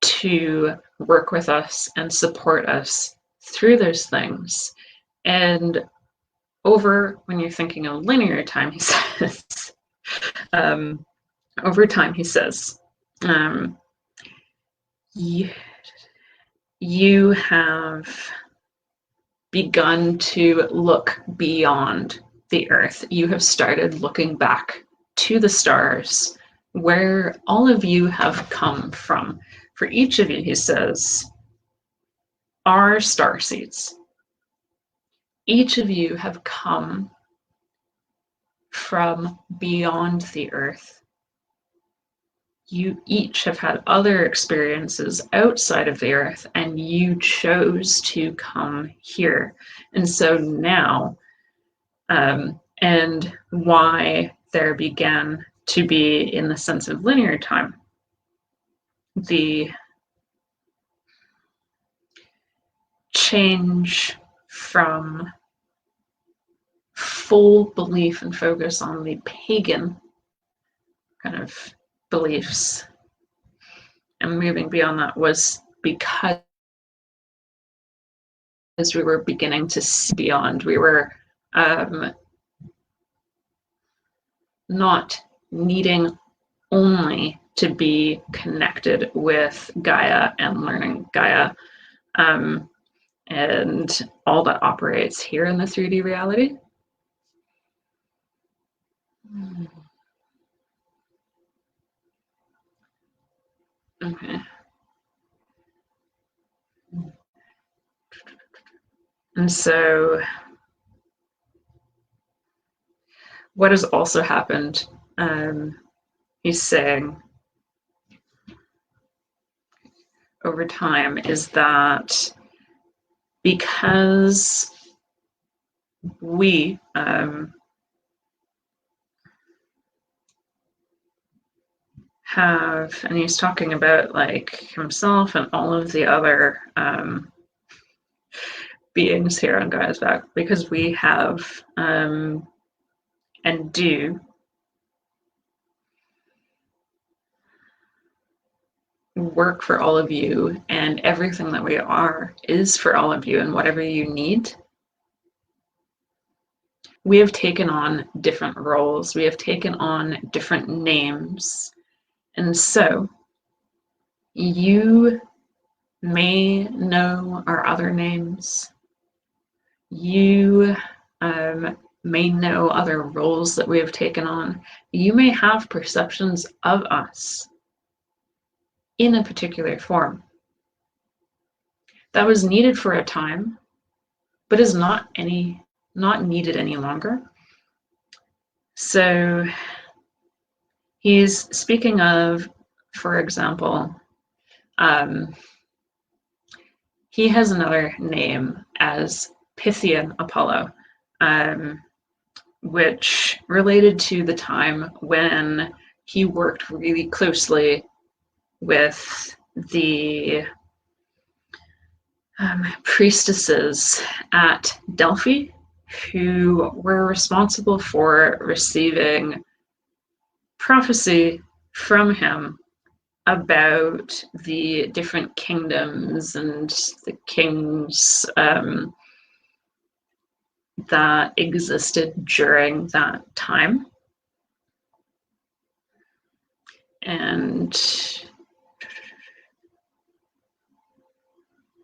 to work with us and support us through those things. And when you're thinking of linear time, he says, over time, he says, you have begun to look beyond the earth. You have started looking back to the stars, where all of you have come from. For each of you, he says, are star seeds. Each of you have come from beyond the earth. You each have had other experiences outside of the earth, and you chose to come here. And so now, and why there began to be, in the sense of linear time, the change from full belief and focus on the pagan kind of beliefs and moving beyond that was because we were beginning to see beyond. We were not needing only to be connected with Gaia and learning Gaia and all that operates here in the 3D reality. Okay. And so what has also happened, he's saying, over time, is that because we have, and he's talking about like himself and all of the other beings here on Gaia's back, because we have and do work for all of you, and everything that we are is for all of you, and whatever you need. We have taken on different roles, we have taken on different names, and so you may know our other names. You may know other roles that we have taken on. You may have perceptions of us in a particular form that was needed for a time, but is not needed any longer. So he's speaking of, for example, he has another name as Pythian Apollo, which related to the time when he worked really closely with the priestesses at Delphi, who were responsible for receiving prophecy from him about the different kingdoms and the kings that existed during that time. And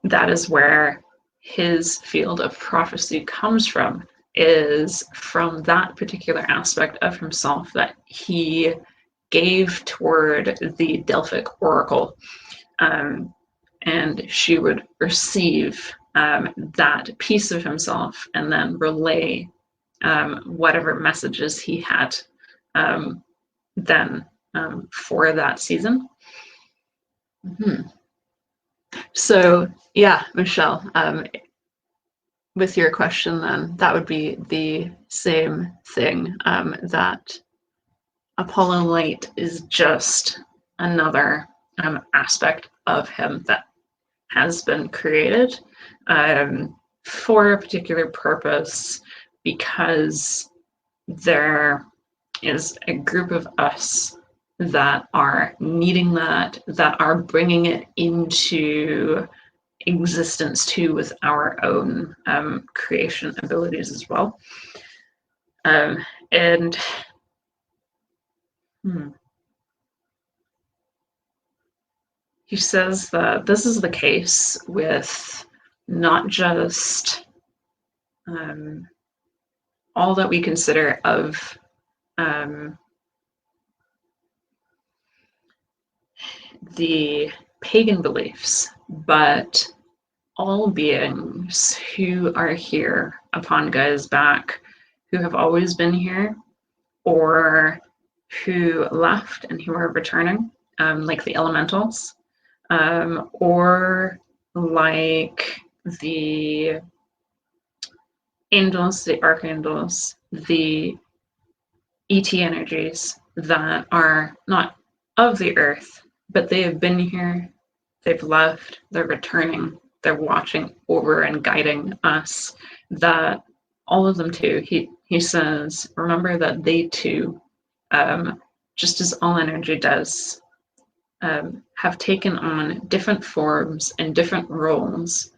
that is where his field of prophecy comes from, is from that particular aspect of himself that he gave toward the Delphic oracle. And she would receive that piece of himself and then relay whatever messages he had then for that season. Mm-hmm. So yeah, Michelle, with your question then, that would be the same thing, that Apollo Light is just another aspect of him that has been created for a particular purpose, because there is a group of us that are needing that are bringing it into existence too with our own creation abilities as well. And he says that this is the case with not just all that we consider of the pagan beliefs, but all beings who are here upon Gaia's back, who have always been here, or who left and who are returning, like the elementals, or like the angels, the archangels, the ET energies that are not of the earth, but they have been here, they've left, they're returning, they're watching over and guiding us, that all of them too, he says, remember that they too, just as all energy does, have taken on different forms and different roles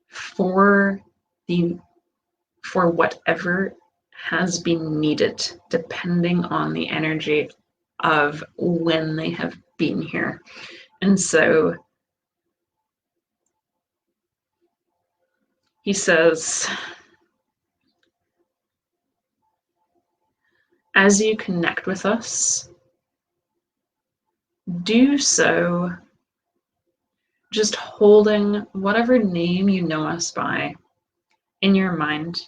for whatever has been needed, depending on the energy of when they have been here. And so he says, as you connect with us, do so just holding whatever name you know us by in your mind,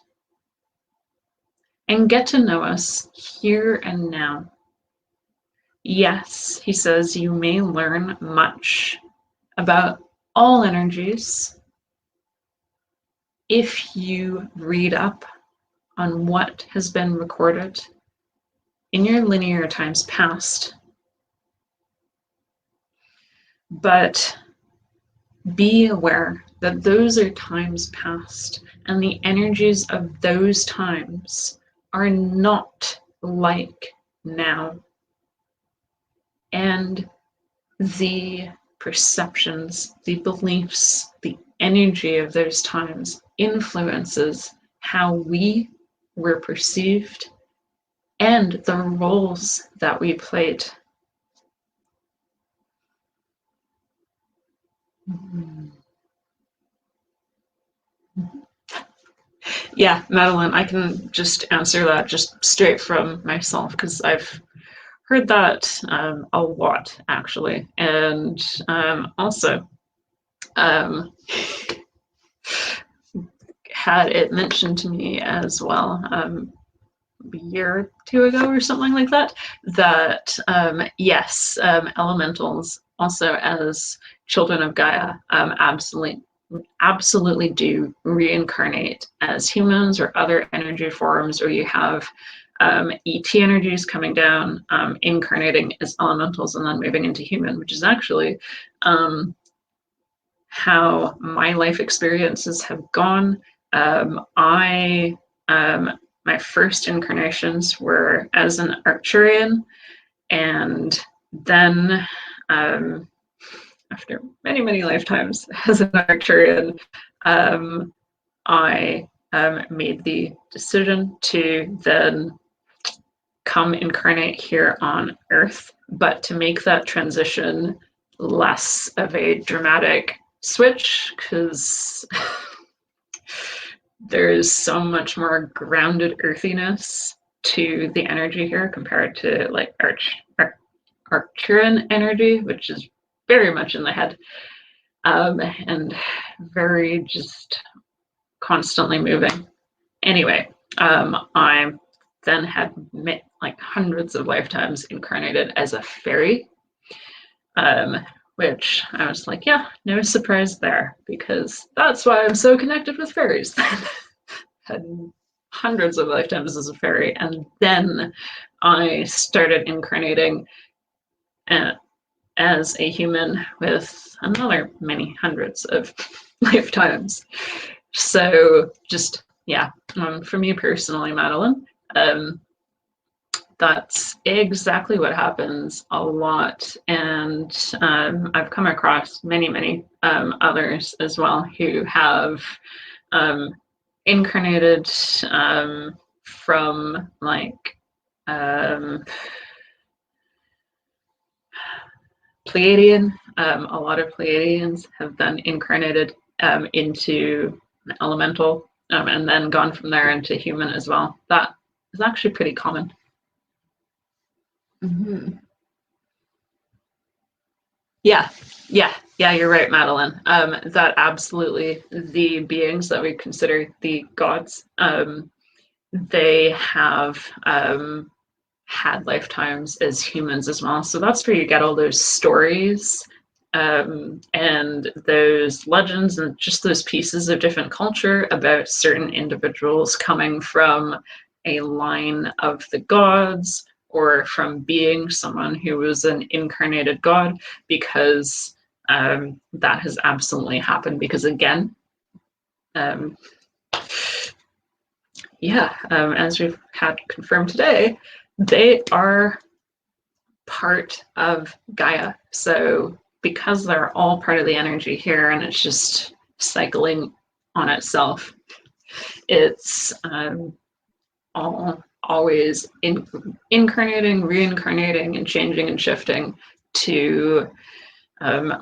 and get to know us here and now. Yes, he says, you may learn much about all energies if you read up on what has been recorded in your linear times past. But be aware that those are times past, and the energies of those times are not like now. And the perceptions, the beliefs, the energy of those times influences how we were perceived and the roles that we played. Yeah, Madeline, I can just answer that just straight from myself, because I've heard that a lot, actually. And also had it mentioned to me as well a year or two ago or something like that, that yes, elementals also as children of Gaia absolutely do reincarnate as humans or other energy forms, or you have ET energies coming down, incarnating as elementals and then moving into human, which is actually how my life experiences have gone. My first incarnations were as an Arcturian, and then after many, many lifetimes as an Arcturian, I made the decision to then come incarnate here on Earth, but to make that transition less of a dramatic switch, because there's so much more grounded earthiness to the energy here compared to like Arcturian energy, which is very much in the head, and very just constantly moving. Anyway, I then had like hundreds of lifetimes incarnated as a fairy, which I was like, yeah, no surprise there, because that's why I'm so connected with fairies. Had hundreds of lifetimes as a fairy, and then I started incarnating as a human with another many hundreds of lifetimes. So just, yeah, for me personally, Madeline, that's exactly what happens a lot. And I've come across many others as well who have incarnated from like Pleiadian. A lot of Pleiadians have then incarnated into an elemental, and then gone from there into human as well. That is actually pretty common. Mm-hmm. Yeah, you're right, Madeline. That absolutely, the beings that we consider the gods, they have had lifetimes as humans as well. So that's where you get all those stories and those legends and just those pieces of different culture about certain individuals coming from a line of the gods or from being someone who was an incarnated god, because that has absolutely happened. Because again, as we've had confirmed today, they are part of Gaia. So because they're all part of the energy here and it's just cycling on itself, it's always incarnating, reincarnating, and changing and shifting to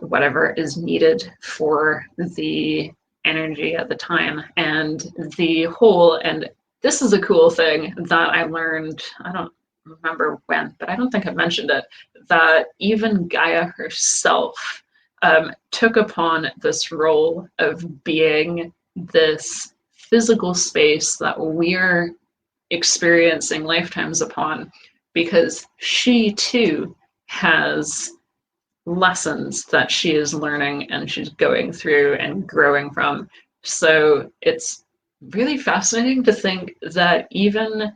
whatever is needed for the energy at the time. And the whole, and this is a cool thing that I learned, I don't remember when, but I don't think I've mentioned it, that even Gaia herself took upon this role of being this physical space that we're experiencing lifetimes upon, because she too has lessons that she is learning and she's going through and growing from. So it's really fascinating to think that even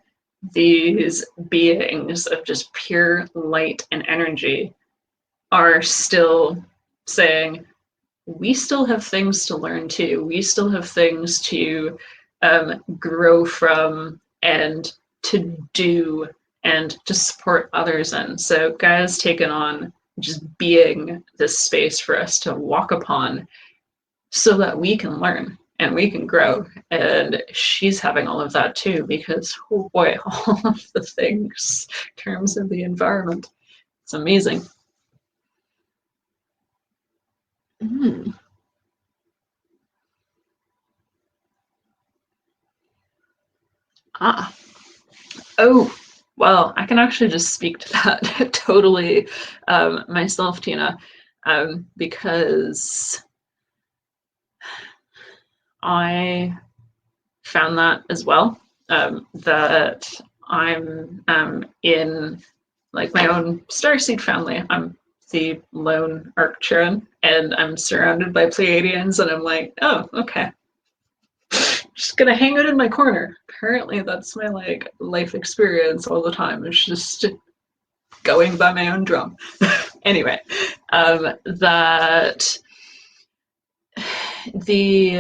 these beings of just pure light and energy are still saying, we still have things to learn too. We still have things to grow from and to do and to support others in. So Gaia's taken on just being this space for us to walk upon so that we can learn and we can grow. And she's having all of that too, because oh boy, all of the things in terms of the environment, it's amazing. Mm. Ah. Oh, well, I can actually just speak to that totally myself, Tina, because I found that as well, that I'm in like my own starseed family. I'm the lone Arcturian, and I'm surrounded by Pleiadians, and I'm like, oh, okay. Just gonna hang out in my corner. Apparently that's my like life experience all the time. It's just going by my own drum. Anyway, that the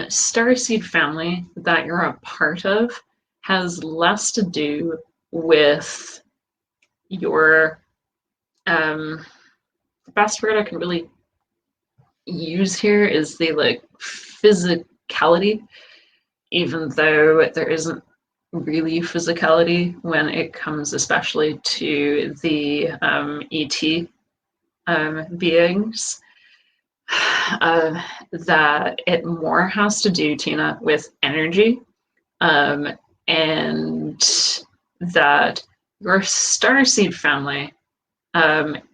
starseed family that you're a part of has less to do with your the best word I can really use here is the like physicality, even though there isn't really physicality when it comes especially to the ET beings. that it more has to do, Tina, with energy, and that your starseed family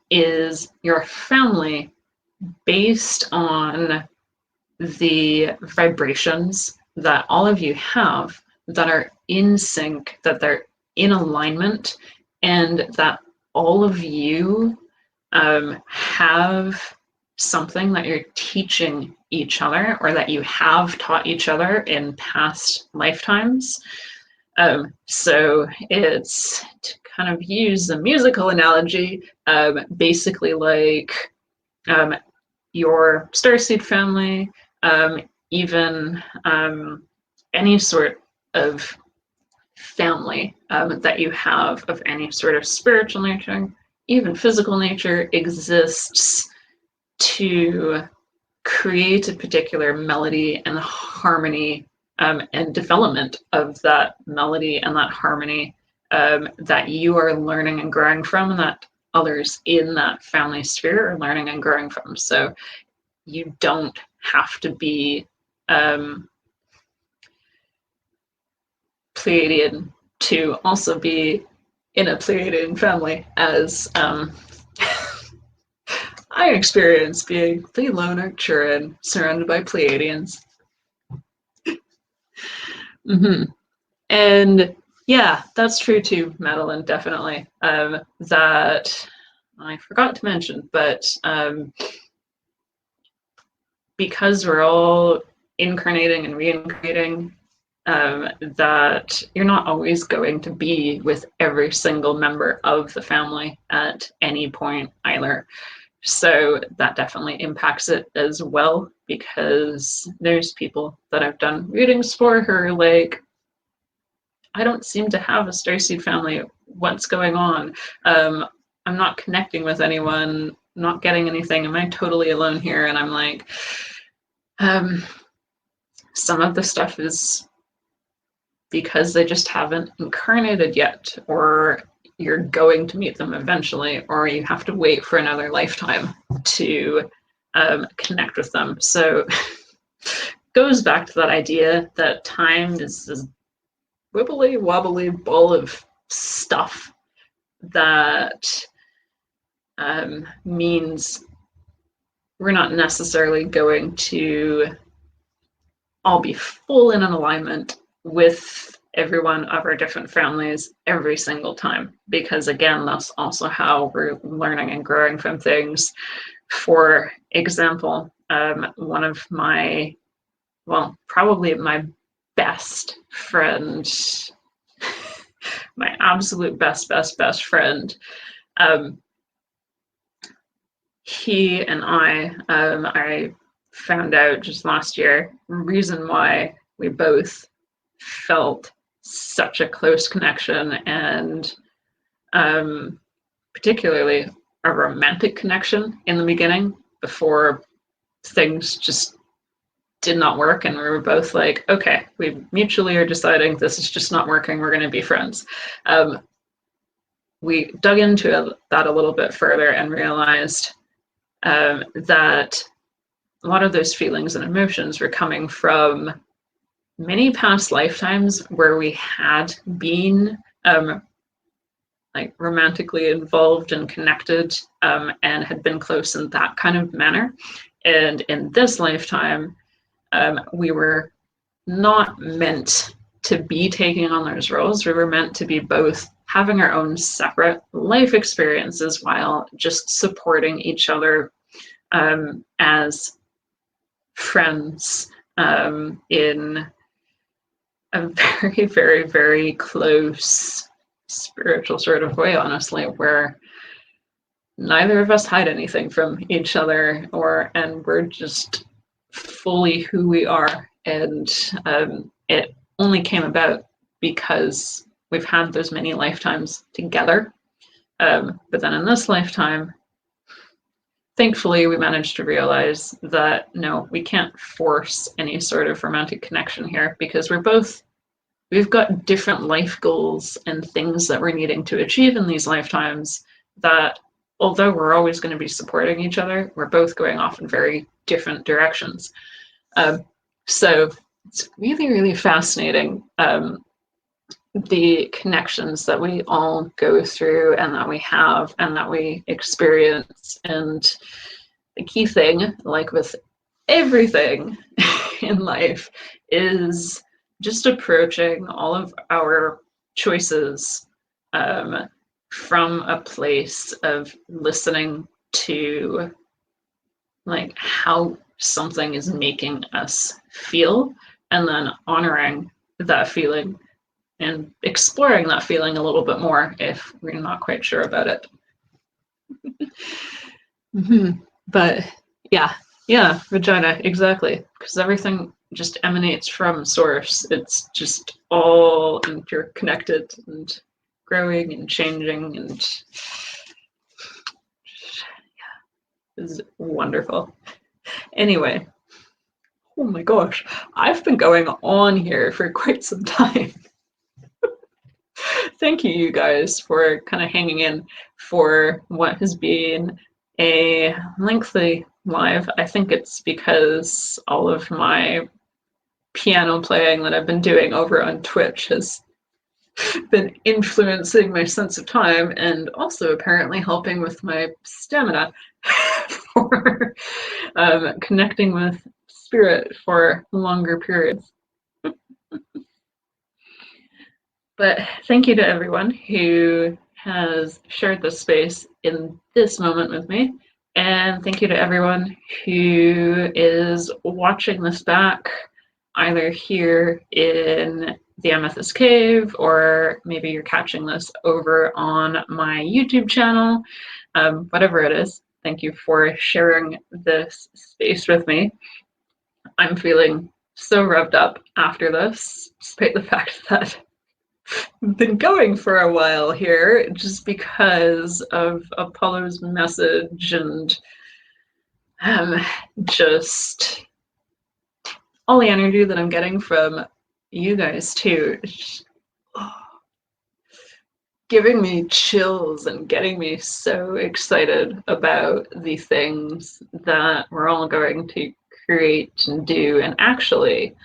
is your family based on the vibrations that all of you have that are in sync, that they're in alignment, and that all of you have something that you're teaching each other, or that you have taught each other in past lifetimes. So it's, to kind of use a musical analogy, basically like your starseed family, even any sort of family that you have of any sort of spiritual nature, even physical nature, exists to create a particular melody and harmony, and development of that melody and that harmony that you are learning and growing from, and that others in that family sphere are learning and growing from. So you don't have to be Pleiadian to also be in a Pleiadian family, as I experience being the lone Arcturian surrounded by Pleiadians. And yeah, that's true too, Madeline, definitely. That I forgot to mention, but because we're all incarnating and reincarnating, that you're not always going to be with every single member of the family at any point either. So that definitely impacts it as well, because there's people that I've done readings for who are like, I don't seem to have a starseed family. What's going on? I'm not connecting with anyone, not getting anything. Am I totally alone here? And I'm like, some of the stuff is because they just haven't incarnated yet, or you're going to meet them eventually, or you have to wait for another lifetime to connect with them. So goes back to that idea that time is this wibbly wobbly ball of stuff that means we're not necessarily going to all be full in an alignment with every one of our different families every single time, because again, that's also how we're learning and growing from things. For example, one of my, well, probably my best friend, my absolute best friend, he and I found out just last year, reason why we both felt such a close connection, and particularly a romantic connection in the beginning, before things just did not work, and we were both like, okay, we mutually are deciding this is just not working, we're going to be friends. We dug into that a little bit further and realized that a lot of those feelings and emotions were coming from many past lifetimes where we had been like romantically involved and connected, and had been close in that kind of manner. And in this lifetime, we were not meant to be taking on those roles. We were meant to be both having our own separate life experiences while just supporting each other as friends in a very, very, very close spiritual sort of way, honestly, where neither of us hide anything from each other, and we're just fully who we are. And it only came about because we've had those many lifetimes together. But then in this lifetime, thankfully, we managed to realize that no, we can't force any sort of romantic connection here, because we've got different life goals and things that we're needing to achieve in these lifetimes that although we're always going to be supporting each other, we're both going off in very different directions. So it's really, really fascinating, the connections that we all go through and that we have and that we experience. And the key thing, like with everything in life, is just approaching all of our choices from a place of listening to like how something is making us feel, and then honoring that feeling and exploring that feeling a little bit more if we're not quite sure about it. But yeah, vagina, exactly, because everything just emanates from source. It's just all interconnected and growing and changing, and is wonderful. Anyway, oh my gosh, I've been going on here for quite some time. Thank you, you guys, for kind of hanging in for what has been a lengthy live. I think it's because all of my piano playing that I've been doing over on Twitch has been influencing my sense of time, and also apparently helping with my stamina for connecting with spirit for longer periods. But thank you to everyone who has shared this space in this moment with me. And thank you to everyone who is watching this back, either here in the Amethyst Cave, or maybe you're catching this over on my YouTube channel. Whatever it is, thank you for sharing this space with me. I'm feeling so revved up after this, despite the fact that I've been going for a while here, just because of Apollo's message and just all the energy that I'm getting from you guys too. Just, giving me chills and getting me so excited about the things that we're all going to create and do. And actually,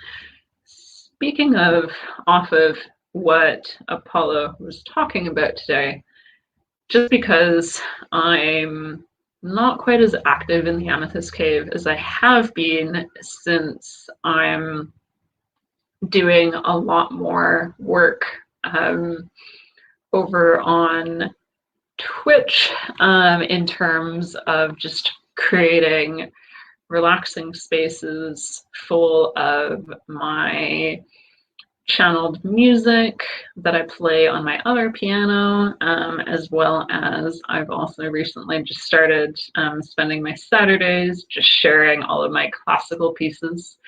speaking of off of what Apollo was talking about today, just because I'm not quite as active in the Amethyst Cave as I have been since I'm doing a lot more work over on Twitch in terms of just creating relaxing spaces full of my channeled music that I play on my other piano, as well as I've also recently just started spending my Saturdays just sharing all of my classical pieces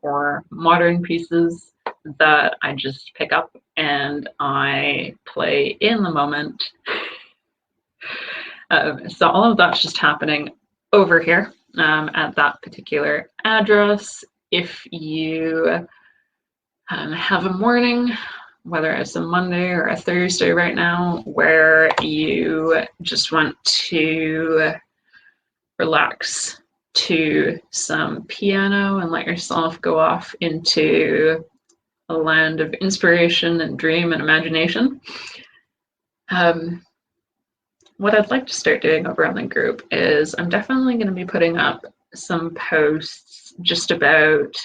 or modern pieces that I just pick up and I play in the moment. So all of that's just happening over here at that particular address. If you have a morning, whether it's a Monday or a Thursday right now, where you just want to relax to some piano and let yourself go off into a land of inspiration and dream and imagination. What I'd like to start doing over on the group is I'm definitely going to be putting up some posts just about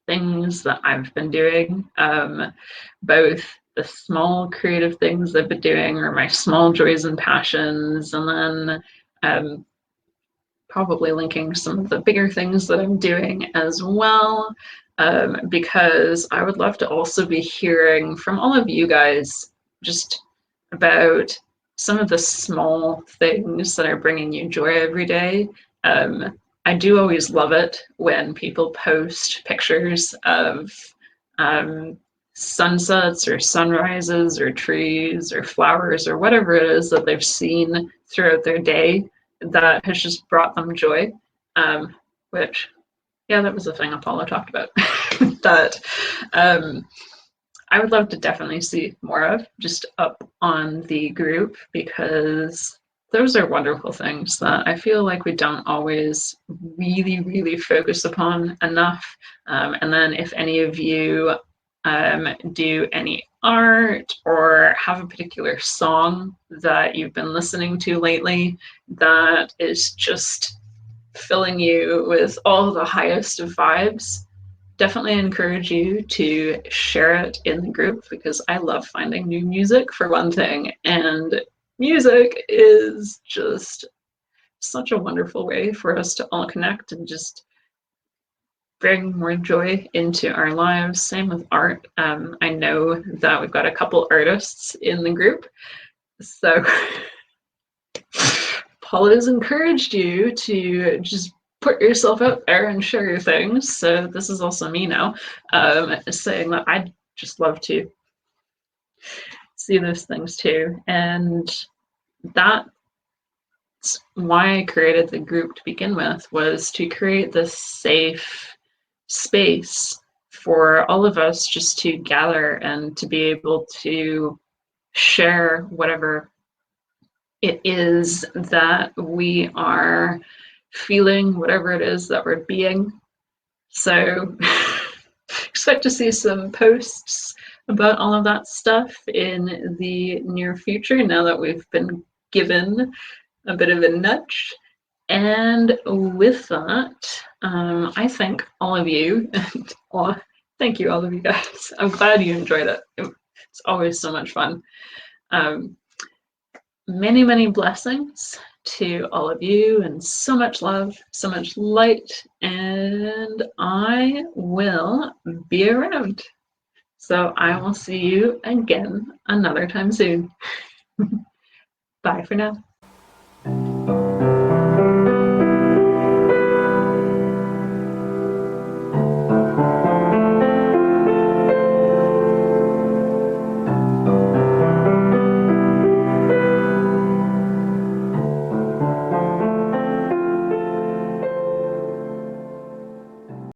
things that I've been doing, both the small creative things I've been doing or my small joys and passions, and then probably linking some of the bigger things that I'm doing as well, because I would love to also be hearing from all of you guys just about some of the small things that are bringing you joy every day. I do always love it when people post pictures of sunsets or sunrises or trees or flowers or whatever it is that they've seen throughout their day that has just brought them joy, which, yeah, that was the thing Apollo talked about. That I would love to definitely see more of just up on the group, because those are wonderful things that I feel like we don't always really focus upon enough. And then if any of you do any art or have a particular song that you've been listening to lately that is just filling you with all the highest of vibes, definitely encourage you to share it in the group, because I love finding new music for one thing, and music is just such a wonderful way for us to all connect and just bring more joy into our lives. Same with art. I know that we've got a couple artists in the group, so Paula has encouraged you to just put yourself out there and share your things. So this is also me now, saying that I'd just love to see those things too. And that's why I created the group to begin with, was to create this safe space for all of us just to gather and to be able to share whatever it is that we are feeling, whatever it is that we're being. So expect to see some posts about all of that stuff in the near future, now that we've been given a bit of a nudge. And with that, I thank all of you. Thank you, all of you guys. I'm glad you enjoyed it. It's always so much fun. Many blessings to all of you, and so much love, so much light, and I will be around. So I will see you again another time soon. Bye for now.